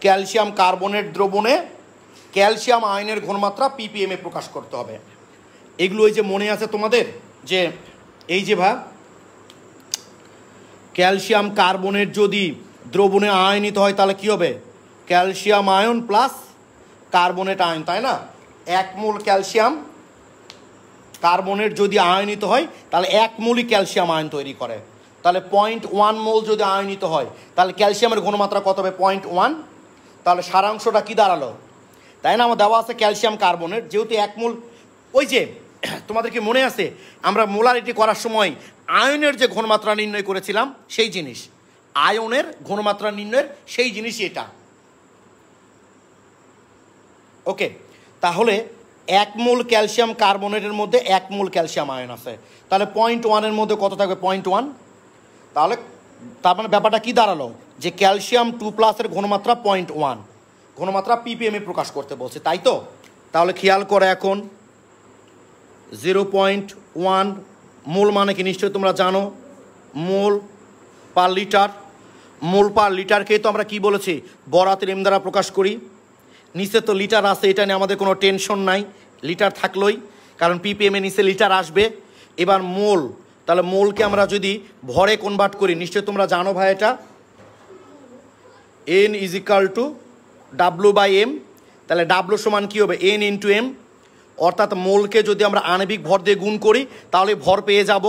ক্যালসিয়াম কার্বনেট দ্রবণে ক্যালসিয়াম আয়নের ঘনমাত্রা ppm এ প্রকাশ করতে হবে। এগুলো ওই যে মনে আছে তোমাদের যে এই যে ক্যালসিয়াম কার্বনেট যদি দ্রবণে আয়নিত হয় তাহলে কি হবে, calcium ion plus carbonate ion, তাই না? 1 মোল ক্যালসিয়াম কার্বনেট যদি আয়নিত হয় তাহলে 1 মোলই ক্যালসিয়াম আয়ন তৈরি করে। তাহলে 0.1 মোল যদি আয়নিত হয় তাহলে ক্যালসিয়ামের ঘনমাত্রা কত হবে, 0.1। তাহলে সারাংশটা কি দাঁড়ালো, তাই না? আমার দেওয়া আছে ক্যালসিয়াম কার্বনেট, যেহেতু 1 মোল, ওই যে তোমাদেরকে মনে আছে আমরা মোলারিটি করার সময় আয়নের যে ঘনমাত্রা নির্ণয় করেছিলাম সেই জিনিস, আয়নের ঘনমাত্রা নির্ণয়ের সেই জিনিসই এটা। ওকে, তাহলে 1 মোল ক্যালসিয়াম কার্বনেটের মধ্যে 1 মোল ক্যালসিয়াম আয়ন আছে, তাহলে 0.1 এর মধ্যে কত থাকবে, 0.1। তাহলে তার মানে ব্যাপারটা কি দাঁড়ালো যে ক্যালসিয়াম 2+ এর ঘনমাত্রা 0.1, ঘনমাত্রা ppm এ প্রকাশ করতে বলছে, তাই তো? তাহলে খেয়াল করে এখন 0.1 মোল মানে কি নিশ্চয়ই তোমরা জানো, মোল পার লিটার। মোল পার লিটারকে তো আমরা কি বলেছি, বড়হাতের এম দ্বারা প্রকাশ করি। নিচে তো লিটার আছে, এটা নিয়ে আমাদের কোনো টেনশন নাই, লিটার থাকলোই, কারণ ppm এ নিচে লিটার আসবে। এবার মোল, তাহলে মোলকে আমরা যদি ভরে কনভার্ট করি, নিশ্চয়ই তোমরা জানো ভাই এটা n = W/m, তাহলে W সমান কী হবে, n × m, অর্থাৎ মোলকে যদি আমরা আণবিক ভর দিয়ে গুণ করি তাহলে ভর পেয়ে যাব।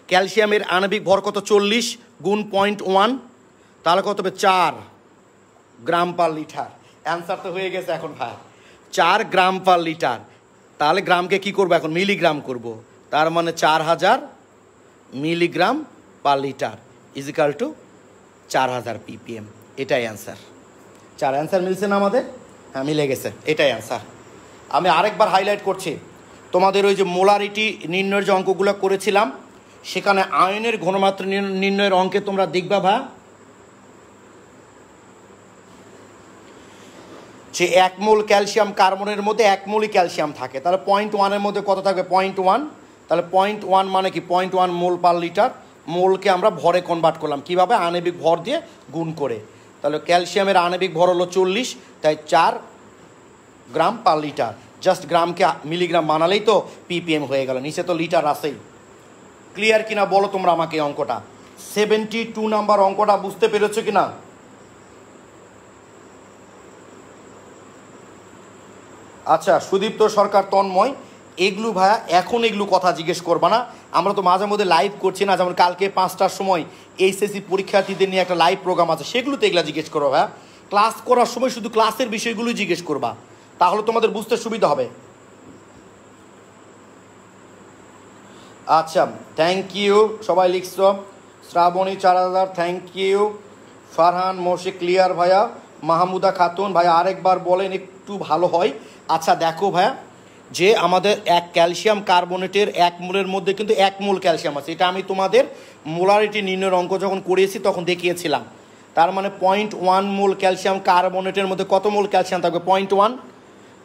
ক্যালসিয়ামের আণবিক ভর কত, 40 গুণ 0.1, তাহলে কত হবে, 4 গ্রাম পার লিটার। অ্যান্সার তো হয়ে গেছে এখন ভাই, 4 গ্রাম পার লিটার। তাহলে গ্রামকে কি করব এখন, মিলিগ্রাম করব, তার মানে 4000 মিলিগ্রাম পার লিটার = 4000 ppm। এটাই অ্যান্সার। 4 অ্যান্সার মিলছে না আমাদের? হ্যাঁ, মিলে গেছে, এটাই অ্যান্সার। আমি আরেকবার হাইলাইট করছি, তোমাদের ওই যে মোলারিটি নির্ণয়ের যে অঙ্কগুলো করেছিলাম সেখানে আয়নের ঘনমাত্রা নির্ণয়ের অঙ্কে তোমরা দেখবা যে 1 মোল ক্যালসিয়াম কার্বনের মধ্যে 1 মোলই ক্যালসিয়াম থাকে, তাহলে 0.1 এর মধ্যে কত থাকবে, 0.1। তাহলে 0.1 মানে কি, 0.1 মোল পার লিটার। মোলকে আমরা ভরে কনভার্ট করলাম কিভাবে, আণবিক ভর দিয়ে গুণ করে। তাহলে ক্যালসিয়ামের আণবিক ভর হলো 40, তাই 4 গ্রাম পার লিটার। জাস্ট গ্রামকে মিলিগ্রাম বানালেই তো ppm হয়ে গেল, নিচে তো লিটার আসেই। ক্লিয়ার কিনা বলো তোমরা আমাকে অঙ্কটা? 72 নাম্বার অঙ্কটা বুঝতে পেরেছো কিনা? আচ্ছা, সুদীপ্ত সরকার, তন্ময়, এগুলো ভাইয়া এখন এগুলো কথা জিজ্ঞেস করবা না, আমরা তো মাঝে মধ্যে লাইভ করছি না, যেমন কালকে 5টার সময় এইচএসসি পরীক্ষার্থীদের নিয়ে একটা লাইভ প্রোগ্রাম আছে, সেগুলোতে এগুলো জিজ্ঞেস করো ভাইয়া। ক্লাস করার সময় শুধু ক্লাসের বিষয়গুলোই জিজ্ঞেস করবা, তাহলে তোমাদের বুঝতে সুবিধা হবে। আচ্ছা, থ্যাংক ইউ, সবাই লিখছ। Srabani 4000, thank you. Farhan Moshe, clear ভাইয়া। মাহমুদা খাতুন, ভাইয়া আরেকবার বলেন একটু ভালো হয়। আচ্ছা দেখো ভাইয়া, যে আমাদের এক ক্যালসিয়াম কার্বনেটের 1 মোলের মধ্যে কিন্তু 1 মোল ক্যালসিয়াম আছে, এটা আমি তোমাদের মোলারিটি নির্ণয়ের অঙ্ক যখন করিয়েছি তখন দেখিয়েছিলাম। তার মানে 0.1 মোল ক্যালসিয়াম কার্বনেটের মধ্যে কত মোল ক্যালসিয়াম থাকবে, 0.1।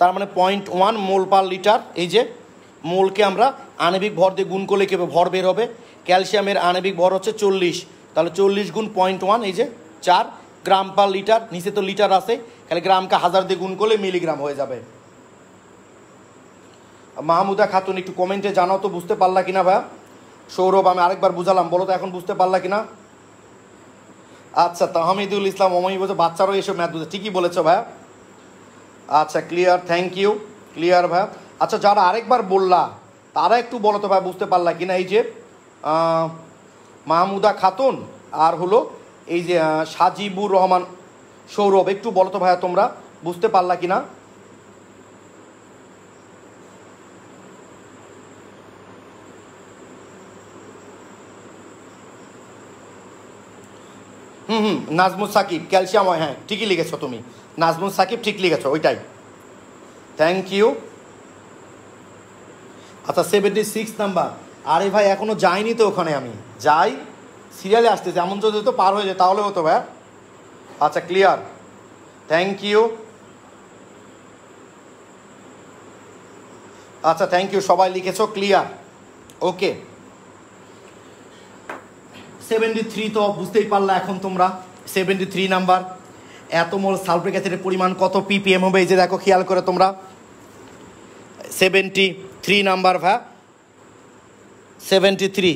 তার মানে 0.1 মোল পার লিটার। এই যে মোলকে আমরা আণবিক ভর দিয়ে গুণ করলে কীভাবে ভর বের হবে, ক্যালসিয়ামের আণবিক ভর হচ্ছে 40, তাহলে 40 গুণ 0.1, এই যে 4 গ্রাম পার লিটার। নিচে তো লিটার আছে, খালি গ্রামকে 1000 দিয়ে গুণ করলে মিলিগ্রাম হয়ে যাবে। মাহমুদা খাতুন, একটু কমেন্টে জানাও তো বুঝতে পারলা কিনা ভাইয়া। সৌরভ, আমি আরেকবার বুঝালাম, বলো তো এখন বুঝতে পারলা কিনা? আচ্ছা, তাহমিদুল ইসলাম অমনি বলছে বাচ্চারাও এসব ম্যাথ বুঝে, ঠিকই বলেছো ভাইয়া। আচ্ছা, ক্লিয়ার, থ্যাংক ইউ, ক্লিয়ার ভাইয়া। আচ্ছা, যারা আরেকবার বললা তারা একটু বলো তো ভাই বুঝতে পারলা কিনা। এই যে মাহমুদা খাতুন আর হলো এই যে সাজিবুর রহমান, সৌরভ, একটু বলো তো ভাইয়া তোমরা বুঝতে পারলা কিনা। নাজমুল সাকিব, ক্যালসিয়াম, হ্যাঁ ঠিকই লিখেছো তুমি, নাজমুল সাকিব ঠিক লিখেছো, ওইটাই, থ্যাংক ইউ। আচ্ছা, 76 নাম্বার, আরে ভাই এখনো যাইনি তো ওখানে, আমি যাই সিরিয়ালে আসতেছে, এমন যদি তো পার হয়ে যায় তাহলে হতো ভাই। আচ্ছা, ক্লিয়ার, থ্যাংক ইউ। আচ্ছা থ্যাংক ইউ, সবাই লিখেছো, ক্লিয়ার। ওকে 73 তো বুঝতেই পারলা এখন তোমরা। 73 নাম্বার, এত মোল সালফ্রিক অ্যাসিডের পরিমাণ কত ppm হবে? এই যে দেখো খেয়াল করে তোমরা, 73 নাম্বার ভ্যা 73।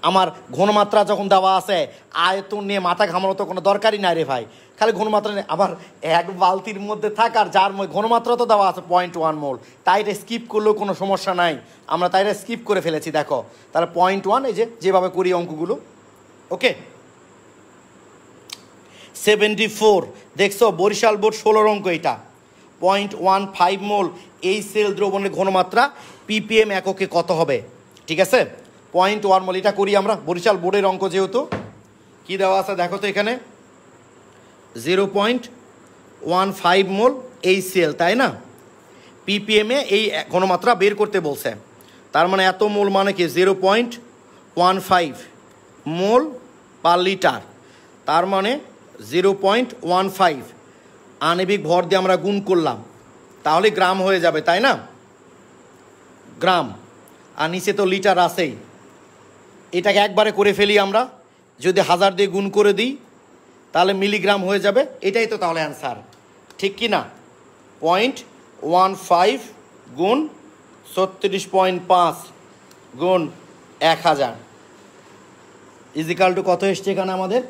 আমার ঘনমাত্রা যখন দেওয়া আছে, আয়তন নিয়ে মাথা ঘামানো তো কোনো দরকারই নাই রে ভাই, খালি ঘনমাত্রা নিয়ে আবার এক বালতির মধ্যে থাকার যার ঘনমাত্রা তো দেওয়া আছে 0.1 মোল, তাই এটা স্কিপ করলেও কোনো সমস্যা নাই, আমরা তাই এটা স্কিপ করে ফেলেছি। দেখো তাহলে 0.1, এই যে যেভাবে করি অঙ্কগুলো। ওকে 74 দেখছো বরিশাল বোর্ড 16 অঙ্ক, এটা 0.15 মোল এই সেল দ্রবণের ঘনমাত্রা ppm এককে কত হবে? ঠিক আছে 0.1 মোল, এটা করি আমরা, বরিশাল বোর্ডের অঙ্ক যেহেতু। কি দেওয়া আছে দেখো তো এখানে, 0.15 মোল এই সেল, তাই না? ppm এ এই ঘনমাত্রা বের করতে বলছে, তার মানে এত মোল মানে কি 0.15 মোল পার লিটার, তার মানে 0.15 আণবিক ভর দিয়ে আমরা গুণ করলাম, তাহলে গ্রাম হয়ে যাবে, তাই না? গ্রাম, আর নিচে তো লিটার আছেই, এটাকে একবারে করে ফেলি আমরা, যদি 1000 দিয়ে গুণ করে দিই তাহলে মিলিগ্রাম হয়ে যাবে, এটাই তো তাহলে অ্যান্সার, ঠিক কি না? 0.15 গুণ 36.5 গুণ 1000 ইজিক্যাল টু কত এসছে এখানে আমাদের?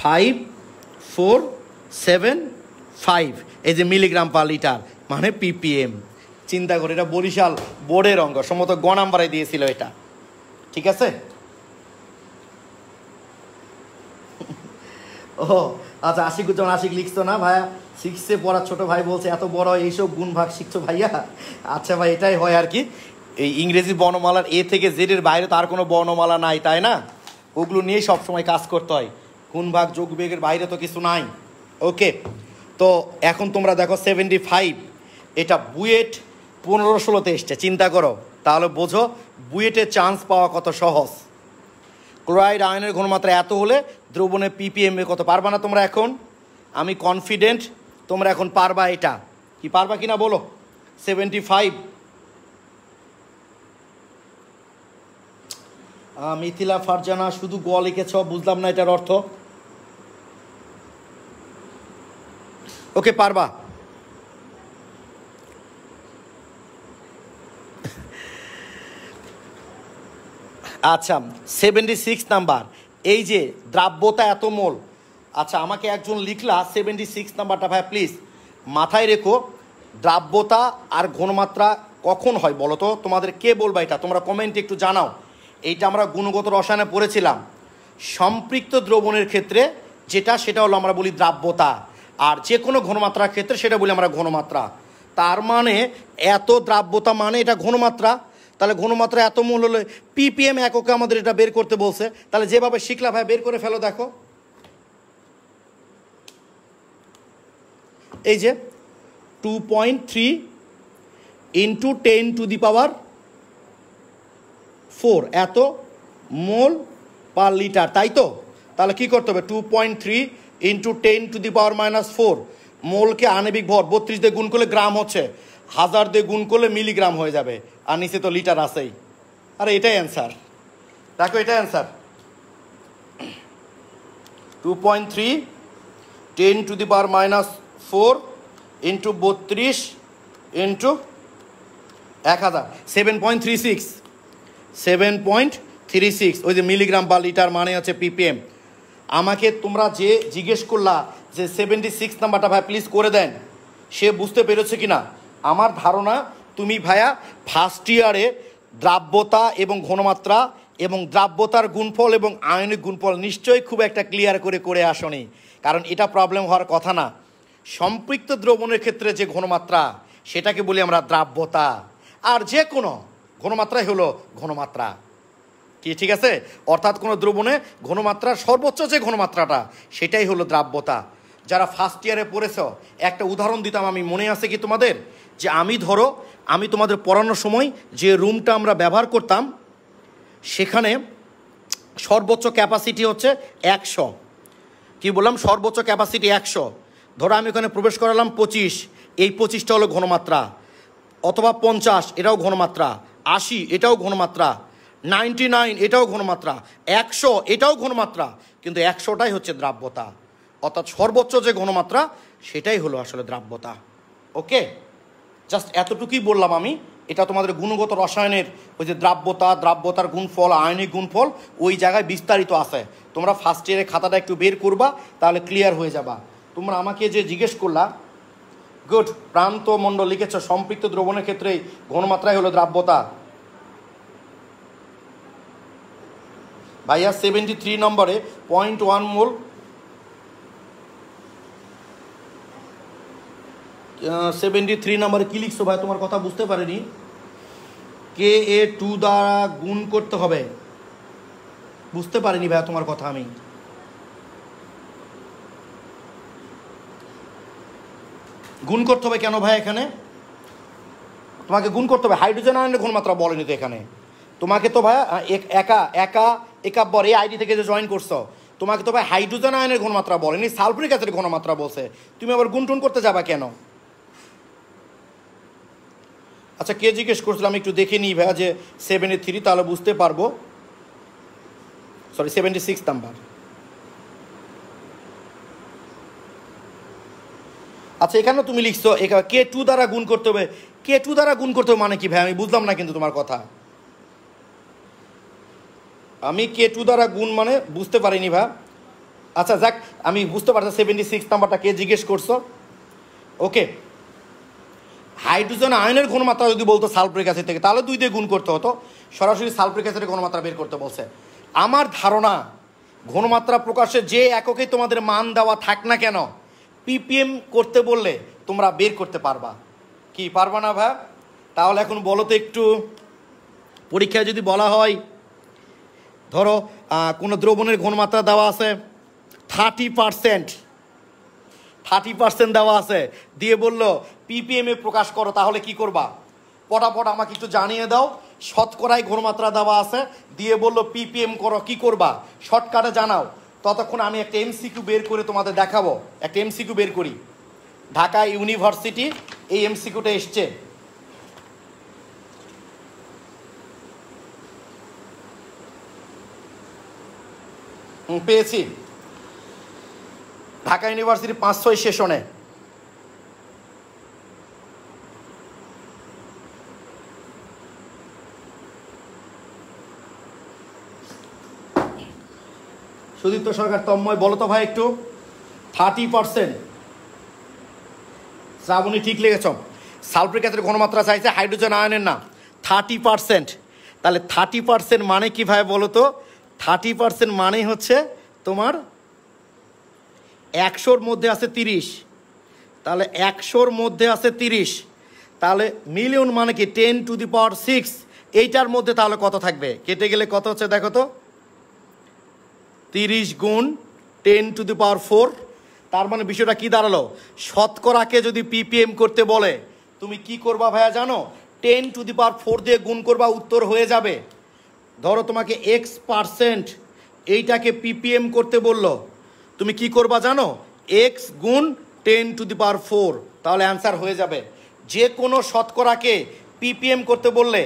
5475, এই যে মিলিগ্রাম পার লিটার মানে ppm। চিন্তা করে, এটা বরিশাল বোর্ডের অঙ্ক, সম্ভবত গ নাম্বারে দিয়েছিল এটা, ঠিক আছে? ও আচ্ছা, আশিকুজ্জামান আশিক লিখতো না ভাইয়া, 6-এ পড়া ছোটো ভাই বলছে এত বড় এইসব গুণ ভাগ শিখছো ভাইয়া। আচ্ছা ভাই, এটাই হয় আর কি, এই ইংরেজি বর্ণমালার এ থেকে জেডের বাইরে তো আর কোনো বর্ণমালা নাই, তাই না? ওগুলো নিয়েই সবসময় কাজ করতে হয়, গুণ ভাগ যোগ বিয়োগের বাইরে তো কিছু নাই। ওকে, তো এখন তোমরা দেখো 75, এটা বুয়েট 15-16-তে এসছে, চিন্তা করো, তাহলে বোঝো বুয়েটের চান্স পাওয়া কত সহজ। ক্লোরাইড আয়নের ঘনমাত্রা এত হলে দ্রবণের ppm কত? পারবা না তোমরা এখন? আমি কনফিডেন্ট তোমরা এখন পারবা, এটা কি পারবা কিনা বলো? 75 মিথিলা ফারজানা শুধু গ লিখেছ, বুঝলাম না এটার অর্থ। ওকে পারবা? আচ্ছা 76 নাম্বার, এই যে দ্রাব্যতা এত মোল। আচ্ছা আমাকে একজন লিখলা 76 নাম্বারটা ভাই প্লিজ মাথায় রেখো, দ্রাব্যতা আর ঘনমাত্রা কখন হয় বলো তো? তোমাদের কে বলবা এটা? তোমরা কমেন্টে একটু জানাও। এইটা আমরা গুণগত রসায়নে পড়েছিলাম, সম্পৃক্ত দ্রবণের ক্ষেত্রে যেটা সেটা হলো আমরা বলি দ্রাব্যতা, আর যে কোনো ঘনমাত্রার ক্ষেত্রে সেটা বলি আমরা ঘনমাত্রা। তার মানে এত দ্রাব্যতা মানে এটা ঘনমাত্রা, তাহলে ঘনমাত্রা এত মোল হলে ppm এককে আমাদের এটা বের করতে বলছে, তাহলে যেভাবে শিখলা ভাই বের করে ফেলো। দেখো এই যে 2.3 ইন্টু 10⁴ এত মোল পার লিটার, তাই তো? তাহলে কি করতে হবে? 2.3 ইন্টু 10⁻⁴ মোলকে আণবিক ভর 32 দিয়ে গুণ করলে গ্রাম হচ্ছে, 1000 দিয়ে গুণ করলে মিলিগ্রাম হয়ে যাবে, আর নিচে তো লিটার আছেই। আরে এটাই অ্যান্সার, দেখো এটাই অ্যান্সার। 2.3 10⁻⁴ ইন্টু 32 ইন্টু 1000, 7.36, ওই যে মিলিগ্রাম বা লিটার মানে হচ্ছে ppm। আমাকে তোমরা যে জিজ্ঞেস করলা যে 76 নাম্বারটা ভাই প্লিজ করে দেন, সে বুঝতে পেরেছে কিনা? আমার ধারণা তুমি ভাইয়া ফার্স্ট ইয়ারে দ্রাব্যতা এবং ঘনমাত্রা এবং দ্রাব্যতার গুণফল এবং আয়নিক গুণফল নিশ্চয়ই খুব একটা ক্লিয়ার করে আসনি, কারণ এটা প্রবলেম হওয়ার কথা না। সম্পৃক্ত দ্রবণের ক্ষেত্রে যে ঘনমাত্রা সেটাকে বলি আমরা দ্রাব্যতা, আর যে কোনো ঘনমাত্রাই হলো ঘনমাত্রা, কি ঠিক আছে? অর্থাৎ কোনো দ্রবণে ঘনমাত্রার সর্বোচ্চ যে ঘনমাত্রাটা সেটাই হলো দ্রাব্যতা। যারা ফার্স্ট ইয়ারে পড়েছ, একটা উদাহরণ দিতাম আমি, মনে আছে কি তোমাদের? যে আমি তোমাদের পড়ানোর সময় যে রুমটা আমরা ব্যবহার করতাম সেখানে সর্বোচ্চ ক্যাপাসিটি হচ্ছে 100, কি বললাম? সর্বোচ্চ ক্যাপাসিটি 100। ধরো আমি ওখানে প্রবেশ করালাম 25, এই 25টা হলো ঘনমাত্রা, অথবা 50 এটাও ঘনমাত্রা, 80 এটাও ঘনমাত্রা, 99 এটাও ঘনমাত্রা, 100 এটাও ঘনমাত্রা, কিন্তু 100টাই হচ্ছে দ্রাব্যতা, অর্থাৎ সর্বোচ্চ যে ঘনমাত্রা সেটাই হলো আসলে দ্রাব্যতা। ওকে, জাস্ট এতটুকুই বললাম আমি। এটা তোমাদের গুণগত রসায়নের ওই যে দ্রাব্যতা, দ্রাব্যতার গুণফল, আয়নিক গুণফল ওই জায়গায় বিস্তারিত আছে। তোমরা ফার্স্ট ইয়ারে খাতাটা একটু বের করবা, তাহলে ক্লিয়ার হয়ে যাবা। তোমরা আমাকে যে জিজ্ঞেস করলা, গুড, প্রান্ত মণ্ডল লিখেছ সম্পৃক্ত দ্রবণের ক্ষেত্রে ঘনমাত্রাই হলো দ্রাব্যতা। ভাইয়া 73 নম্বরে 0.1 মোল 73 নম্বরে কি লিখছো ভাই? তোমার কথা বুঝতে পারিনি। Ka2 দ্বারা গুণ করতে হবে, বুঝতে পারিনি ভাইয়া তোমার কথা আমি। গুণ করতে হবে কেন ভাই? এখানে তোমাকে গুণ করতে হবে, হাইড্রোজেন আয়নের ঘনমাত্রা বলেনি তো এখানে তোমাকে। তো ভাইয়া একাব্বর এই আইডি থেকে যে জয়েন করছো, তোমাকে তো ভাই হাইড্রোজেন আয়নের ঘনমাত্রা বলেনি, সালফিউরিক অ্যাসিডের ঘনমাত্রা বলছে। তুমি আবার গুণ টুন করতে যাবা কেন? আচ্ছা, কে জিজ্ঞেস করছিলাম একটু দেখে নিই ভাইয়া, যে 73, তাহলে বুঝতে পারবো। Sorry, 76 number. আচ্ছা, এখানে তুমি লিখছো K2 দ্বারা গুণ করতে হবে। K2 দ্বারা গুণ করতে হবে মানে কি ভাই? আমি বুঝলাম না কিন্তু তোমার কথা। আমি K2 দ্বারা গুণ মানে বুঝতে পারিনি ভাই। আচ্ছা যাক, আমি বুঝতে পারছি 76 নাম্বারটা কে জিজ্ঞেস করছো। ওকে, হাইড্রোজেন আয়নের ঘনমাত্রা যদি বলতো সালফিউরিক অ্যাসিড থেকে, তাহলে 2 দিয়ে গুণ করতে হতো, সরাসরি সালফিউরিক অ্যাসিডের ঘনমাত্রা বের করতে বলছে। আমার ধারণা ঘনমাত্রা প্রকাশে যে এককে তোমাদের মান দেওয়া থাক না কেন, ppm করতে বললে তোমরা বের করতে পারবা। কি পারবা না ভাই? তাহলে এখন বলো তো একটু, পরীক্ষায় যদি বলা হয় ধরো কোনো দ্রবণের ঘনমাত্রা দেওয়া আছে 30% দেওয়া আছে, দিয়ে বললো ppm এ প্রকাশ করো, তাহলে কি করবা? পটাপট আমাকে একটু জানিয়ে দাও। শতকরায় ঘনমাত্রা দেওয়া আছে, দিয়ে বললো ppm করো, কি করবা? শর্টকাটে জানাও। ততক্ষণ আমি একটা এমসিকিউ বের করে তোমাদের দেখাবো। একটা এমসিকিউ বের করি, ঢাকা ইউনিভার্সিটি এই এমসিকিউটা এসছে। পেয়েছি, ঢাকা ইউনিভার্সিটি 5-6 সেশনে। সুদীপ্ত সরকার, তন্ময়, বলো তো ভাই একটু। 30%। শ্রাবণী ঠিক লেগেছ। সালফিউরিক অ্যাসিডের ঘনমাত্রা চাইছে, হাইড্রোজেন আয়নের না, 30%। তাহলে 30% মানে কি ভাই বলো তো? 30% মানে হচ্ছে তোমার 100-র মধ্যে আছে 30, তাহলে 100-র মধ্যে আছে 30, তাহলে মিলিয়ন মানে কি 10⁶। এইটার মধ্যে তাহলে কত থাকবে? কেটে গেলে কত হচ্ছে দেখো তো, 30 গুণ 10⁴। তার মানে বিষয়টা কি দাঁড়ালো? শতকরাকে যদি ppm করতে বলে তুমি কি করবা ভাইয়া জানো? 10⁴ দিয়ে গুণ করবা, উত্তর হয়ে যাবে। ধরো তোমাকে x% এইটাকে ppm করতে বললো, তুমি কি করবা জানো? x গুণ 10⁴, তাহলে অ্যান্সার হয়ে যাবে। যে কোনো শতকরাকে ppm করতে বললে,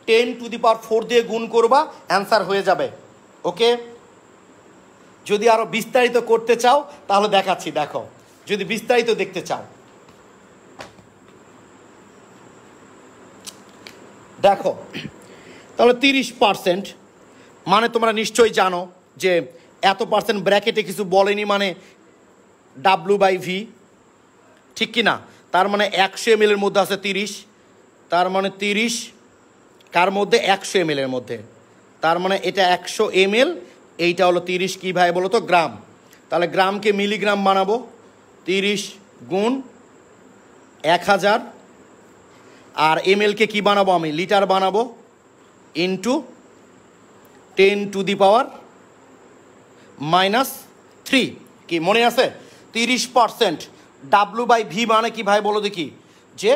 10⁴ দিয়ে গুণ করবা, অ্যান্সার হয়ে যাবে। ওকে, যদি আরো বিস্তারিত করতে চাও তাহলে দেখাচ্ছি, দেখো যদি বিস্তারিত দেখতে চাও। দেখো তাহলে 30% মানে তোমরা নিশ্চয়ই জানো যে এত পার্সেন্ট ব্র্যাকেটে কিছু বলেনি, মানে W/V, ঠিক কি না? তার মানে 100 ml এর মধ্যে আছে 30, তার মানে 30 কার মধ্যে? 100 ml এর মধ্যে। তার মানে এটা 100 ml, এইটা হলো 30 কি ভাই বলো তো? গ্রাম। তাহলে গ্রামকে মিলিগ্রাম বানাবো, 30 গুণ 1000, আর ml-কে কি বানাবো আমি? লিটার বানাবো, ইন্টু 10⁻³ কি মনে আছে? 30%। W/V মানে কি ভাই বলো দেখি? যে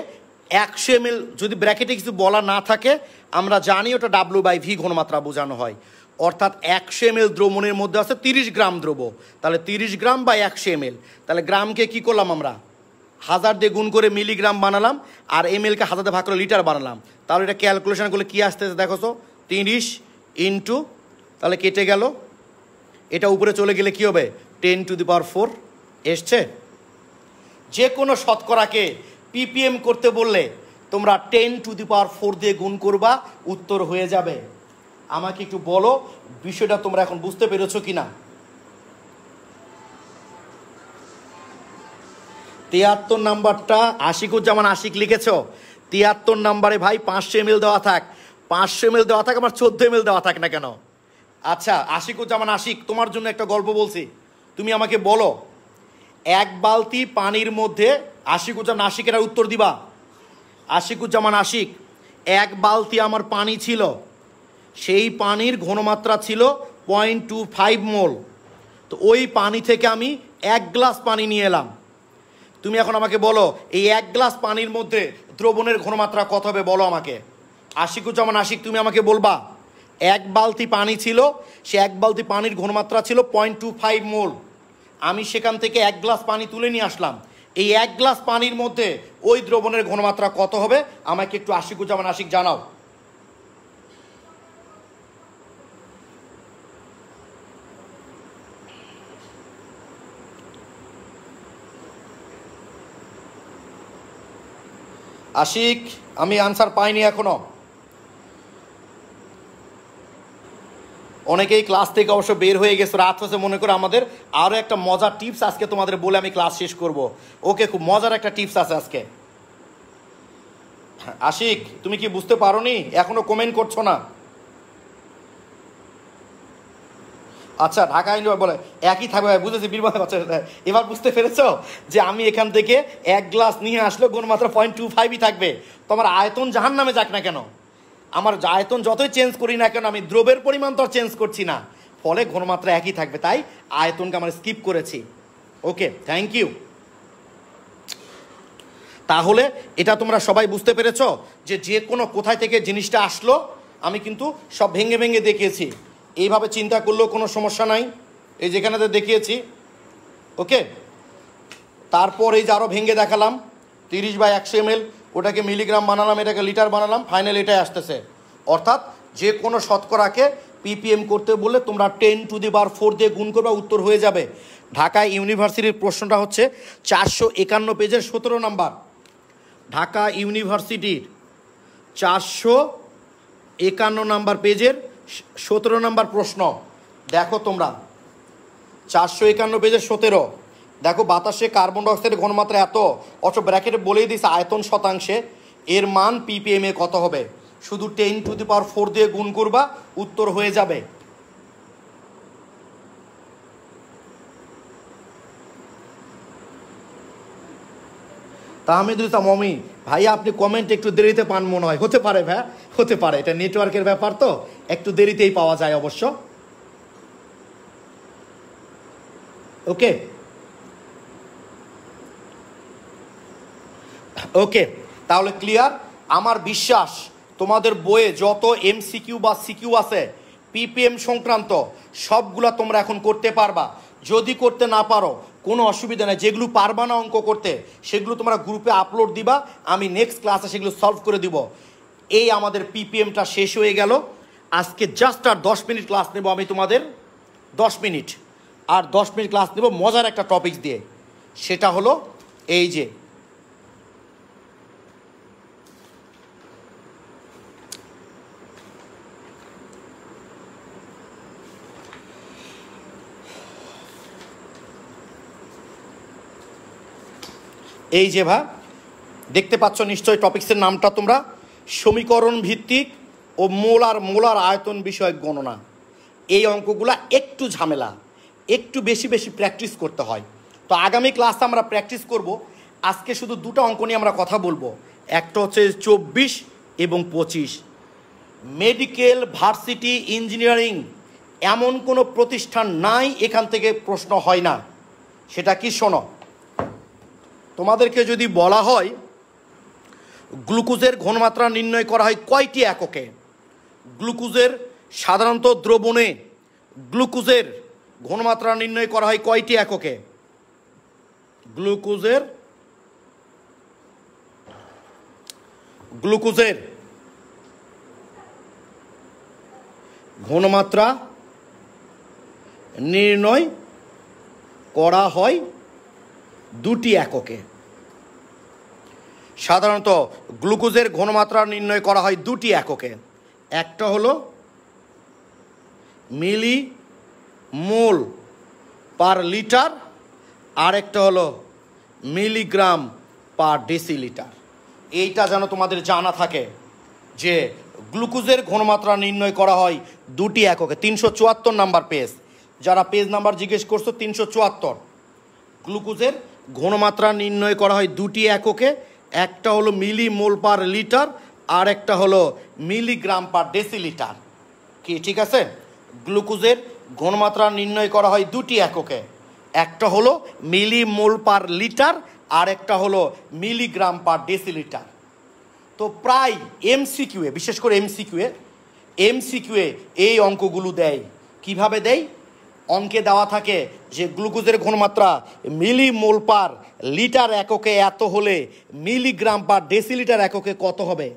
100 ml যদি ব্র্যাকেটে কিছু বলা না থাকে, আমরা জানি ওটা W/V ঘনমাত্রা বোঝানো হয়। অর্থাৎ 100 ml দ্রবণের মধ্যে আছে 30 গ্রাম দ্রব্য, তাহলে 30 গ্রাম বা 100 ml। তাহলে গ্রামকে কি করলাম আমরা? 1000 দিয়ে গুণ করে মিলিগ্রাম বানালাম, আর ml কে 1000 দিয়ে ভাগ করে লিটার বানালাম। তাহলে এটা ক্যালকুলেশন করলে কী আসতেছে দেখো তো, 30 ইন্টু, তাহলে কেটে গেল, এটা উপরে চলে গেলে কী হবে, 10⁴ এসছে। যে কোনো শতকরাকে ppm করতে বললে তোমরা 10⁴ দিয়ে গুণ করবা, উত্তর হয়ে যাবে। আমাকে একটু বলো বিষয়টা তোমরা এখন বুঝতে পেরেছো কি না? 73 নাম্বারটা আশিকুজ্জামান আশিক লিখেছ। 73 নাম্বারে ভাই 500 ml দেওয়া থাক, 500 ml দেওয়া থাক, আমার 14 ml দেওয়া থাক না কেন? আচ্ছা আশিকুজ্জামান আশিক, তোমার জন্য একটা গল্প বলছি, তুমি আমাকে বলো 1 বালতি পানির মধ্যে, আশিকুজ্জামান আশিকের উত্তর দিবা। আশিকুজ্জামান আশিক, 1 বালতি আমার পানি ছিল, সেই পানির ঘনমাত্রা ছিল 0.25 মোল। তো ওই পানি থেকে আমি 1 গ্লাস পানি নিয়ে এলাম। তুমি এখন আমাকে বলো এই 1 গ্লাস পানির মধ্যে দ্রবণের ঘনমাত্রা কত হবে, বলো আমাকে। আশিকুজ্জামান আশিক, তুমি আমাকে বলবা 1 বালতি পানি ছিল, সে 1 বালতি পানির ঘনমাত্রা ছিল 0.25 মোল। আমি সেখান থেকে 1 গ্লাস পানি তুলে নিয়ে আসলাম, এই 1 গ্লাস পানির মধ্যে ওই দ্রবণের ঘনমাত্রা কত হবে আমাকে একটু আশিকুজ্জামান আশিক জানাও। আশিক, আমি আনসার পাইনি এখনো। অনেকেই ক্লাস থেকে অবশ্য বের হয়ে গেছে, রাত হচ্ছে, মনে করে আমাদের আরও একটা মজার টিপস আজকে তোমাদের বলে আমি ক্লাস শেষ করব। ওকে, খুব মজার একটা টিপস আছে আজকে। আশিক, তুমি কি বুঝতে পারোনি? এখনো কমেন্ট করছো না। আচ্ছা, ঢাকা ইউনিভার্সিটি বলে একই থাকবে, বুঝেছি বীরবাদ। এবার বুঝতে পেরেছো যে আমি এখান থেকে 1 গ্লাস নিয়ে আসলে গুণমাত্রা 0.25ই থাকবে। তোমার আয়তন জাহান নামে যাক না কেন, আমার আয়তন যতই চেঞ্জ করি না কেন, আমি দ্রবের পরিমাণ তো আর চেঞ্জ করছি না, ফলে ঘনমাত্রা একই থাকবে, তাই আয়তনকে আমরা স্কিপ করেছি। ওকে, থ্যাংক ইউ। তাহলে এটা তোমরা সবাই বুঝতে পেরেছো যে যে কোনো কোথায় থেকে জিনিসটা আসলো আমি কিন্তু সব ভেঙে ভেঙে দেখিয়েছি। এইভাবে চিন্তা করলেও কোনো সমস্যা নাই, এই যেখানে দেখিয়েছি। ওকে, তারপর এই যে আরও ভেঙে দেখালাম, 30/100 ml, ওটাকে মিলিগ্রাম বানালাম, এটাকে লিটার বানালাম, ফাইনাল এটাই আসতেছে। অর্থাৎ যে কোনো শতকরাকে ppm করতে বললে তোমরা 10⁴ দিয়ে গুণ করবে, উত্তর হয়ে যাবে। ঢাকা ইউনিভার্সিটির প্রশ্নটা হচ্ছে 451 পেজের 17 নাম্বার। ঢাকা ইউনিভার্সিটির 451 নাম্বার পেজের 17 নাম্বার প্রশ্ন। দেখো তোমরা 451 পেজের 17, দেখো বাতাসে কার্বন ডাইঅক্সাইডের ঘনমাত্রা এত, অথচ ব্র্যাকেটে বলেই দিয়েছে আয়তন শতাংশে, এর মান ppm এ কত হবে? শুধু 10⁴ দিয়ে গুণ করবা, উত্তর হয়ে যাবে। তাহমিদুল ইসলাম মমি, ভাইয়া আপনি কমেন্ট একটু দেরিতে পান মনে হয়। হতে পারে ভাই, হতে পারে, এটা নেটওয়ার্কের ব্যাপার, তো একটু দেরিতেই পাওয়া যায় অবশ্য। ওকে ওকে, তাহলে ক্লিয়ার। আমার বিশ্বাস তোমাদের বইয়ে যত MCQ বা সিকিউ আছে ppm সংক্রান্ত সবগুলা তোমরা এখন করতে পারবা। যদি করতে না পারো কোনো অসুবিধা নেই, যেগুলো পারবা না অঙ্ক করতে সেগুলো তোমরা গ্রুপে আপলোড দিবা, আমি নেক্সট ক্লাসে সেগুলো সলভ করে দিব। এই আমাদের ppmটা শেষ হয়ে গেল। আজকে জাস্ট আর 10 মিনিট ক্লাস নেব আমি তোমাদের, 10 মিনিট, আর 10 মিনিট ক্লাস নেব মজার একটা টপিক দিয়ে। সেটা হলো এই যে দেখতে পাচ্ছ নিশ্চয়ই টপিক্সের নামটা তোমরা, সমীকরণ ভিত্তিক ও মোলার আয়তন বিষয়ক গণনা। এই অঙ্কগুলা একটু ঝামেলা, একটু বেশি বেশি প্র্যাকটিস করতে হয়। তো আগামী ক্লাসে আমরা প্র্যাকটিস করব। আজকে শুধু দুটো অঙ্ক নিয়ে আমরা কথা বলবো, একটা হচ্ছে 24 এবং 25। মেডিকেল, ভার্সিটি, ইঞ্জিনিয়ারিং এমন কোনো প্রতিষ্ঠান নাই এখান থেকে প্রশ্ন হয় না। সেটা কি শোনো, তোমাদেরকে যদি বলা হয় গ্লুকোজের ঘনমাত্রা নির্ণয় করা হয় কয়টি এককে, গ্লুকোজের সাধারণত দ্রবণে গ্লুকোজের ঘনমাত্রা নির্ণয় করা হয় কয়টি এককে, গ্লুকোজের গ্লুকোজের ঘনমাত্রা নির্ণয় করা হয় দুটি এককে। সাধারণত গ্লুকোজের ঘনমাত্রা নির্ণয় করা হয় দুটি এককে। একটা হলো মিলি মোল পার লিটার, আর একটা হলো মিলিগ্রাম পার ডেসিলিটার। এইটা যেন তোমাদের জানা থাকে যে গ্লুকোজের ঘনমাত্রা নির্ণয় করা হয় দুটি এককে। 374 নাম্বার পেজ, যারা পেজ নাম্বার জিজ্ঞেস করছো 374। গ্লুকোজের ঘনমাত্রা নির্ণয় করা হয় দুটি এককে, একটা হলো মিলি মোল পার লিটার, আর একটা হলো মিলিগ্রাম পার ডেসিলিটার। কি ঠিক আছে? গ্লুকোজের ঘনমাত্রা নির্ণয় করা হয় দুটি এককে, একটা হলো মিলি মোল পার লিটার, আর একটা হলো মিলিগ্রাম পার ডেসিলিটার। তো প্রায় এমসিকিউয়ে, বিশেষ করে এমসিকিউয়ে এই অঙ্কগুলো দেয়। কিভাবে দেয়? অঙ্কে দেওয়া থাকে যে গ্লুকোজের ঘনমাত্রা মিলি মোল পার লিটার এককে এত হলে মিলিগ্রাম পার ডেসিলিটার এককে কত হবে।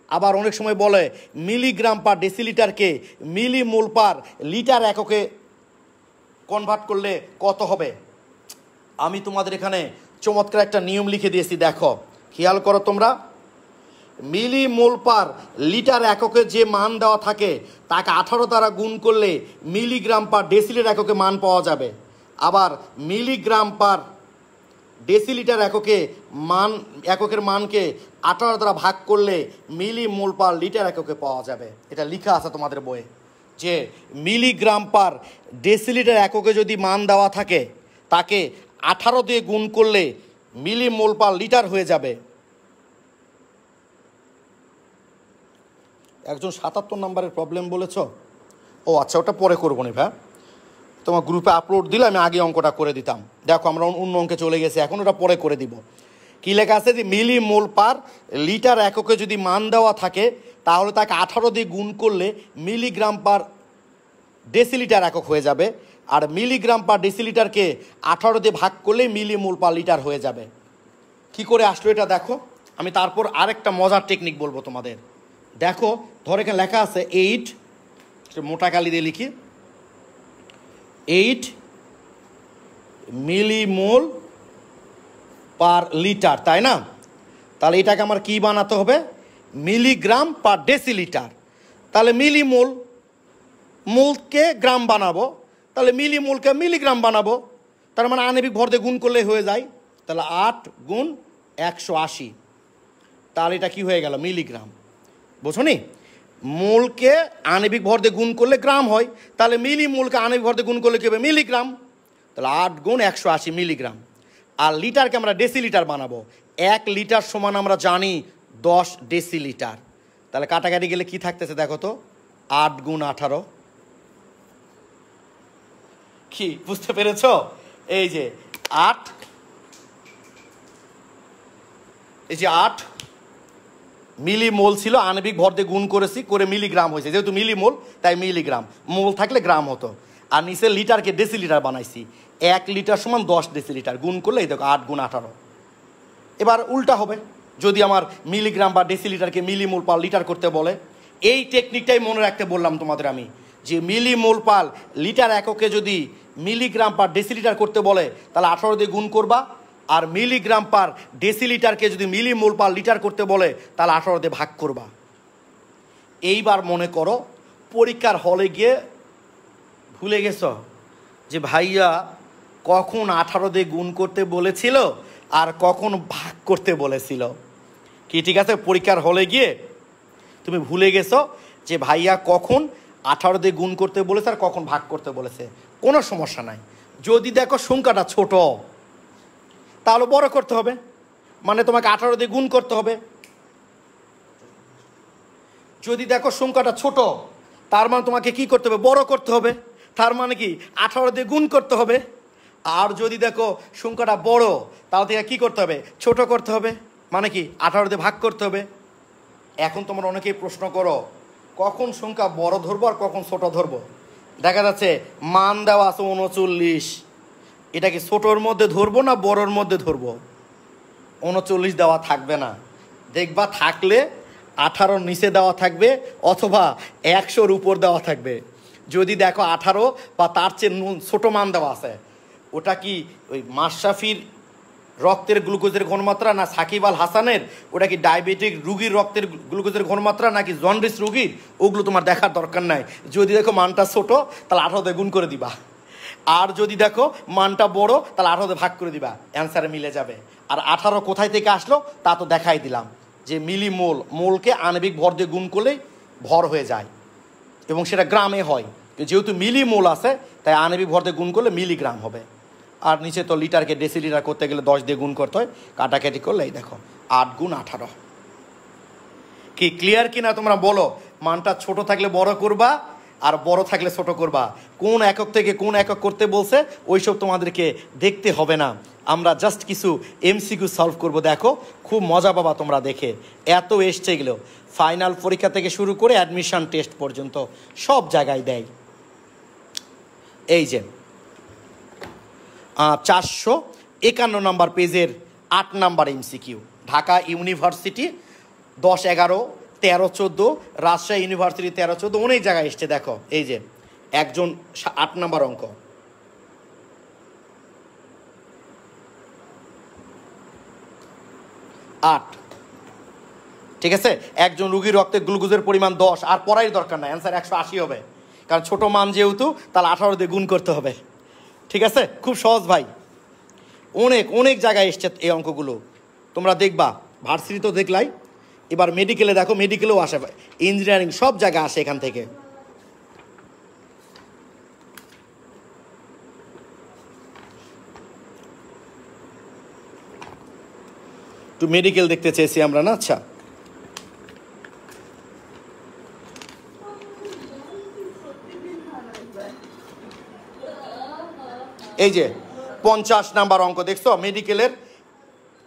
আবার অনেক সময় বলে মিলিগ্রাম পার ডেসিলিটারকে মিলি মোল পার লিটার এককে কনভার্ট করলে কত হবে। আমি তোমাদের এখানে চমৎকার একটা নিয়ম লিখে দিয়েছি, দেখো খেয়াল করো তোমরা। মিলি মোল পার লিটার এককে যে মান দেওয়া থাকে তাকে 18 দ্বারা গুণ করলে মিলিগ্রাম পার ডেসিলিটার এককে মান পাওয়া যাবে। আবার মিলিগ্রাম পার ডেসিলিটার এককের মানকে 18 দ্বারা ভাগ করলে মিলি মোল পার লিটার এককে পাওয়া যাবে। এটা লেখা আছে তোমাদের বইয়ে যে মিলিগ্রাম পার ডেসিলিটার এককে যদি মান দেওয়া থাকে তাকে 18 দিয়ে গুণ করলে মিলি মোল পার লিটার হয়ে যাবে। একজন 77 নাম্বারের প্রবলেম বলেছ, ও আচ্ছা ওটা পরে করবো নি ভাই, তোমার গ্রুপে আপলোড দিলে আমি আগে অঙ্কটা করে দিতাম। দেখো আমরা অন্য অঙ্কে চলে গেছি, এখন ওটা পরে করে দিব। কী লেখা আছে যে মিলি মোল পার লিটার এককে যদি মান দেওয়া থাকে তাহলে তাকে 18 দিয়ে গুণ করলে মিলিগ্রাম পার ডেসিলিটার একক হয়ে যাবে, আর মিলিগ্রাম পার ডেসিলিটারকে 18 দিয়ে ভাগ করলে মিলি মোল পার লিটার হয়ে যাবে। কি করে আসলো এটা দেখো। আমি তারপর আরেকটা মজার টেকনিক বলবো তোমাদের। দেখো ধর এখানে লেখা আছে 8, মোটা কালি দিয়ে লিখি, 8 মিলিমোল পার লিটার, তাই না? তাহলে এটাকে আমার কি বানাতে হবে? Milligram per decilitre. তাহলে মিলিমোল, মোলকে গ্রাম বানাবো, তাহলে মিলিমোলকে মিলিগ্রাম বানাবো। তার মানে আণবিক ভর দিয়ে গুণ করলে হয়ে যায়। তাহলে 8 গুণ 180, তাহলে এটা কি হয়ে গেল? মিলিগ্রাম। বুঝো নি? মোলকে আণবিক ভর দিয়ে গুণ করলে গ্রাম হয়, তাহলে মিলিমোলকে আণবিক ভর দিয়ে গুণ করলে কী হবে? মিলিগ্রাম। তাহলে 8 গুণ 180 মিলিগ্রাম। আর লিটারকে আমরা ডেসিলিটার বানাবো। 1 লিটার সমান আমরা জানি 10 ডেসিলিটার। তাহলে কাটাকাটি গেলে কি থাকতেছে দেখো তো, 8 গুণ 18। কি বুঝতে পেরেছ? এই যে 8, এই যে 8 মিলিমোল ছিল, আণবিক ভর দিয়ে গুণ করেছি, করে মিলিগ্রাম হয়েছে। যেহেতু মিলিমোল তাই মিলিগ্রাম, মোল থাকলে গ্রাম হতো। আর নিচে লিটারকে ডেসিলিটার বানাইছি। 1 লিটার সমান 10 ডেসিলিটার, গুণ করলে এই দেখো 8 গুণ 18। এবার উল্টা হবে, যদি আমার মিলিগ্রাম বা ডেসিলিটারকে মিলিমোল পার লিটার করতে বলে। এই টেকনিকটাই মনে রাখতে বললাম তোমাদের আমি, যে মিলিমোল পার লিটার এককে যদি মিলিগ্রাম পার ডেসিলিটার করতে বলে তাহলে 18 দিয়ে গুণ করবা, আর মিলিগ্রাম পার ডেসিলিটারকে যদি মিলিমোল পার লিটার করতে বলে তাহলে 18 দিয়ে ভাগ করবা। এইবার মনে করো পরীক্ষার হলে গিয়ে ভুলে গেছ যে ভাইয়া কখন 18 দিয়ে গুণ করতে বলেছিল আর কখন ভাগ করতে বলেছিল। কি ঠিক আছে? পরীক্ষার হলে গিয়ে তুমি ভুলে গেছো যে ভাইয়া কখন 18 দিয়ে গুণ করতে বলেছে আর কখন ভাগ করতে বলেছে। কোনো সমস্যা নাই, যদি দেখো সংখ্যাটা ছোট তাহলে বড় করতে হবে, মানে তোমাকে 18 দিয়ে গুণ করতে হবে। যদি দেখো সংখ্যাটা ছোট তার মানে তোমাকে কি করতে হবে? বড় করতে হবে। তার মানে কি 18 দিয়ে গুণ করতে হবে। আর যদি দেখো সংখ্যাটা বড় তাহলে থেকে কী করতে হবে? ছোট করতে হবে, মানে কি 18 দিয়ে ভাগ করতে হবে। এখন তোমরা অনেকেই প্রশ্ন করো কখন সংখ্যা বড় ধরবো আর কখন ছোট ধরবো। দেখা যাচ্ছে মান দেওয়া আছে 39, এটা কি ছোটোর মধ্যে ধরবো না বড়োর মধ্যে ধরবো? 39 দেওয়া থাকবে না, দেখবা থাকলে 18 নিচে দেওয়া থাকবে অথবা 100-র উপর দেওয়া থাকবে। যদি দেখো 18 বা তার চেয়ে ছোটো মান দেওয়া আছে, ওটা কি ওই মাশরাফির রক্তের গ্লুকোজের ঘনমাত্রা, না সাকিব আল হাসানের ওটা কি ডায়াবেটিক রুগীর রক্তের গ্লুকোজের ঘনমাত্রা, নাকি জন্ডিস রুগীর, ওগুলো তোমার দেখার দরকার নাই। যদি দেখো মানটা ছোটো তাহলে 18 দিয়ে গুণ করে দিবা, আর যদি দেখো মানটা বড় তাহলে 18 দিয়ে ভাগ করে দিবা, অ্যান্সারে মিলে যাবে। আর 18 কোথায় থেকে আসলো তা তো দেখাই দিলাম, যে মিলিমোল, মোলকে আণবিক ভর দিয়ে গুণ করলেই ভর হয়ে যায় এবং সেটা গ্রামে হয়। যেহেতু মিলিমোল আছে তাই আণবিক ভর দিয়ে গুণ করলে মিলিগ্রাম হবে। আর নিচে তো লিটারকে ডেসিলিটার করতে গেলে 10 দিয়ে গুণ করতে হয়, কাটাকাটি করলে এই দেখো 8 গুণ 18। কি ক্লিয়ার কি না তোমরা বলো? মানটা ছোট থাকলে বড় করবা আর বড় থাকলে ছোট করবা। কোন একক থেকে কোন একক করতে বলছে ওইসব তোমাদেরকে দেখতে হবে না, আমরা জাস্ট কিছু এমসিকিউ সলভ করব। দেখো খুব মজা পাবা তোমরা দেখে, এত এসছে এগুলো। ফাইনাল পরীক্ষা থেকে শুরু করে অ্যাডমিশন টেস্ট পর্যন্ত সব জায়গায় দেয়। এই যে 451 নম্বর পেজের 8 নম্বর MCQ, Dhaka university 10, 11, 13, 14, Rajshahi university 13, 14, অনেক জায়গায় এসছে। দেখো এই যে একজন 8 নম্বর অঙ্ক, ঠিক আছে। একজন রুগীর রক্তে গ্লুকোজের পরিমাণ 10, আর পড়াই দরকার নাই, অ্যান্সার 180 হবে, কারণ ছোট মান যেহেতু তাহলে 18 দিয়ে গুণ করতে হবে। ঠিক আছে, খুব সহজ ভাই। অনেক অনেক জায়গায় এসছে এই অঙ্কগুলো, তোমরা দেখবা। ভার্সিটি তো দেখলাই, এবার মেডিকেলে দেখো, মেডিকেলেও আসে, ইঞ্জিনিয়ারিং সব জায়গায় আসে এখান থেকে। একটু মেডিকেল দেখতে চেয়েছি আমরা না। আচ্ছা এই যে 50 নাম্বার অঙ্ক দেখছো, মেডিকেলের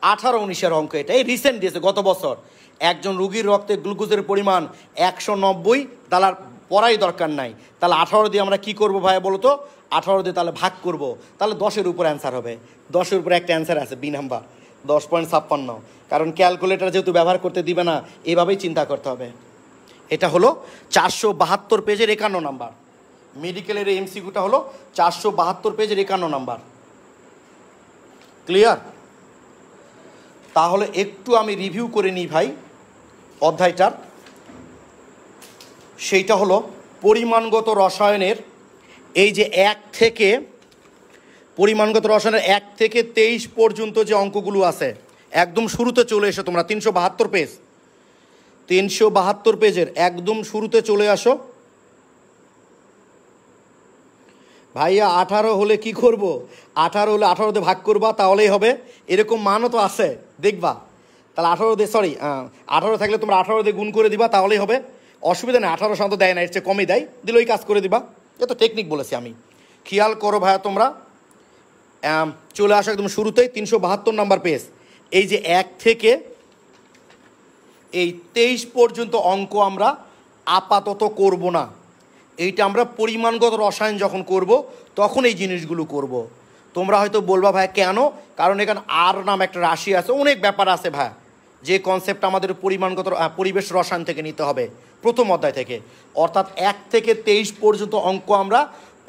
18-19-এর অঙ্ক। এটা এই রিসেন্ট দিয়েছে, গত বছর। একজন রুগীর রক্তে গ্লুকোজের পরিমাণ 190, তাহলে আর পড়াই দরকার নাই। তাহলে 18 দিয়ে আমরা কি করব ভাইয়া বলো তো? 18 দিয়ে তাহলে ভাগ করব, তাহলে 10-এর উপর অ্যান্সার হবে। 10-এর উপরে একটা অ্যান্সার আছে, বি নাম্বার 10.56, কারণ ক্যালকুলেটার যেহেতু ব্যবহার করতে দিবে না, এভাবেই চিন্তা করতে হবে। এটা হলো 472 পেজের 51 নাম্বার। মেডিকেলের এমসিকিউটা হলো 472 পেজের 51 নাম্বার। ক্লিয়ার? তাহলে একটু আমি রিভিউ করে নিই ভাই অধ্যায়টার। সেইটা হলো পরিমাণগত রসায়নের এই যে 1 থেকে পরিমাণগত রসায়নের 1 থেকে 23 পর্যন্ত যে অঙ্কগুলো আছে, একদম শুরুতে চলে এসো তোমরা। 372 পেজ, 372 পেজের একদম শুরুতে চলে আসো ভাইয়া। 18 হলে কি করব? 18 হলে 18 দিয়ে ভাগ করবা, তাহলেই হবে। এরকম মানও তো আছে, দেখবা। তাহলে 18 দিয়ে, সরি 18 থাকলে তোমরা 18 দিয়ে গুণ করে দিবা, তাহলেই হবে। অসুবিধা নেই, 18 সাধারণত দেয় না, এর চেয়ে কমই দেয়, দিলে ওই কাজ করে দিবা। এ তো টেকনিক বলেছি আমি। খেয়াল করো ভাইয়া তোমরা, চলে আসো একদম শুরুতেই 372 নাম্বার পেজ। এই যে 1 থেকে এই 23 পর্যন্ত অঙ্ক আমরা আপাতত করব না, এইটা আমরা পরিমাণগত রসায়ন যখন করব তখন এই জিনিসগুলো করব। তোমরা হয়তো বলবা ভাই কেন? কারণ এখানে আর নাম একটা রাশি আছে, অনেক ব্যাপার আছে ভাই, যে কনসেপ্ট আমাদের পরিমাণগত পরিবেশ রসায়ন থেকে নিতে হবে, প্রথম অধ্যায় থেকে। অর্থাৎ 1 থেকে 23 পর্যন্ত অঙ্ক আমরা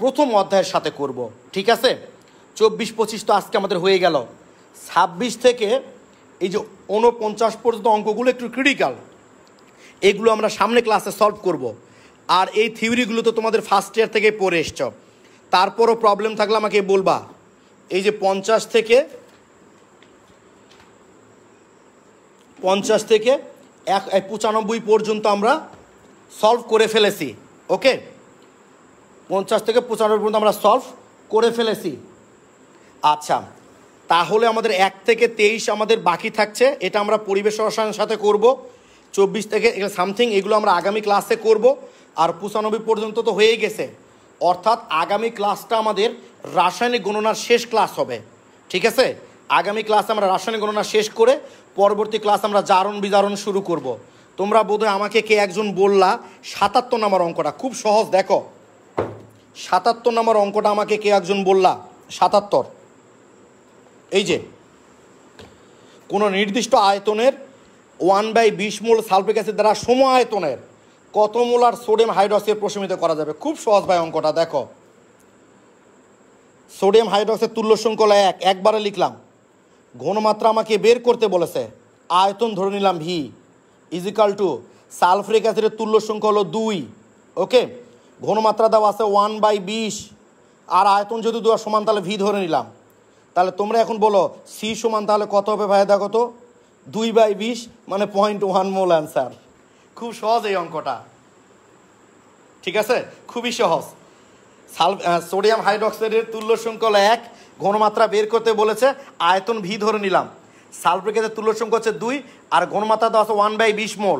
প্রথম অধ্যায়ের সাথে করব। ঠিক আছে? 24-25 তো আজকে আমাদের হয়ে গেল। 26 থেকে এই যে 49 পর্যন্ত অঙ্কগুলো একটু ক্রিটিক্যাল, এগুলো আমরা সামনে ক্লাসে সলভ করব। আর এই থিওরিগুলো তো তোমাদের ফার্স্ট ইয়ার থেকে পড়ে এসছ, তারপরও প্রবলেম থাকলে আমাকে বলবা। এই যে 50 থেকে 95 পর্যন্ত আমরা সলভ করে ফেলেছি। ওকে, 50 থেকে 95 পর্যন্ত আমরা সলভ করে ফেলেছি। আচ্ছা, তাহলে আমাদের 1 থেকে 23 আমাদের বাকি থাকছে, এটা আমরা পরিবেশ রসায়নের সাথে করব। 24 থেকে সামথিং এগুলো আমরা আগামী ক্লাসে করব। আর 95 পর্যন্ত তো হয়ে গেছে, অর্থাৎ আগামী ক্লাসটা আমাদের রাসায়নিক গণনার শেষ ক্লাস হবে। ঠিক আছে? আগামী ক্লাসে আমরা রাসায়নিক গণনা শেষ করে পরবর্তী ক্লাস আমরা জারণ বিজারণ শুরু করব। তোমরা বোধহয় আমাকে কে একজন বললা 77 নম্বর অঙ্কটা খুব সহজ। দেখো 77 নম্বর অঙ্কটা আমাকে কে একজন বললা, 77। এই যে কোনো নির্দিষ্ট আয়তনের 1/20 মোল সালফিক অ্যাসিড দ্বারা সম আয়তনের কত মোলার সোডিয়াম হাইড্রক্সাইড প্রশমিত করা যাবে? খুব সহজ ভাই অঙ্কটা, দেখো সোডিয়াম হাইড্রক্সাইড তুল্য সংখ্যা হলো 1, একবারে লিখলাম। ঘনমাত্রা আমাকে বের করতে বলেছে, আয়তন ধরে নিলাম ভি ইজিক্যাল টু সালফিক অ্যাসিডের তুল্য সংখ্যা হলো 2, ওকে। ঘনমাত্রা দেওয়া আছে 1/20 আর আয়তন যদি দেওয়া সমান তাহলে ভি ধরে নিলাম। তাহলে তোমরা এখন বলো সি সমান তাহলে কত হবে ভাই? দেখো তো 2/20 মানে 0.1 মোল অ্যান্সার। খুব সহজ এই অঙ্কটা, ঠিক আছে, খুবই সহজ। সোডিয়াম হাইড্রক্সাইডের তুল্য সংখ্যা হলো 1, ঘনমাত্রা বের করতে বলেছে, আয়তন ভি ধরে নিলাম। সালফিক অ্যাসিডের তুল্য সংখ্যা হচ্ছে 2 আর ঘনমাত্রা দেওয়া আছে 1/20 মোল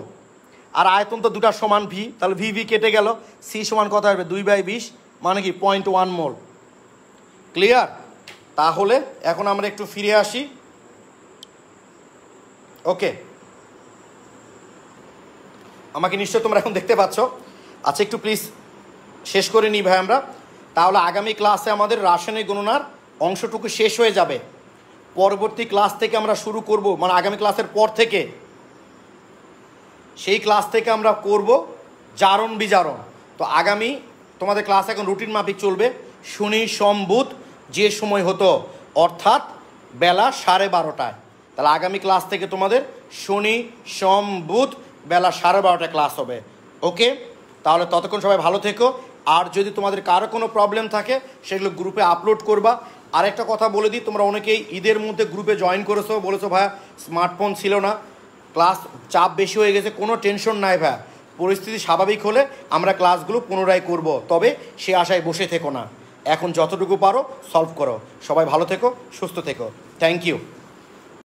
আর আয়তন তো দুটার সমান ভি, তাহলে ভি ভি কেটে গেল, সি সমান কত আসবে? 2/20 মানে কি 0.1 মোল। ক্লিয়ার? তাহলে এখন আমরা একটু ফিরে আসি, ওকে। আমাকে নিশ্চয় তোমরা এখন দেখতে পাচ্ছ। আচ্ছা একটু প্লিজ শেষ করে নিই ভাই আমরা। তাহলে আগামী ক্লাসে আমাদের রাসায়নিক গণনার অংশটুকু শেষ হয়ে যাবে। পরবর্তী ক্লাস থেকে আমরা শুরু করব, মানে আগামী ক্লাসের পর থেকে, সেই ক্লাস থেকে আমরা করব জারণ বিজারণ। তো আগামী তোমাদের ক্লাস এখন রুটিন মাফিক চলবে, শনি সোম বুধ যে সময় হতো, অর্থাৎ বেলা 12:30টায়। তাহলে আগামী ক্লাস থেকে তোমাদের শনি সোম বুধ বেলা 12:30টায় ক্লাস হবে, ওকে। তাহলে ততক্ষণ সবাই ভালো থেকো। আর যদি তোমাদের কারো কোনো প্রবলেম থাকে সেগুলো গ্রুপে আপলোড করবা। আরেকটা কথা বলে দিই, তোমরা অনেকেই ঈদের মধ্যে গ্রুপে জয়েন করেছো, বলেছো ভাইয়া স্মার্টফোন ছিল না, ক্লাস চাপ বেশি হয়ে গেছে। কোনো টেনশন নাই ভাইয়া, পরিস্থিতি স্বাভাবিক হলে আমরা ক্লাসগুলো পুনরায় করব, তবে সে আশায় বসে থেকো না। এখন যতটুকু পারো সলভ করো। সবাই ভালো থেকো, সুস্থ থেকো। Thank you.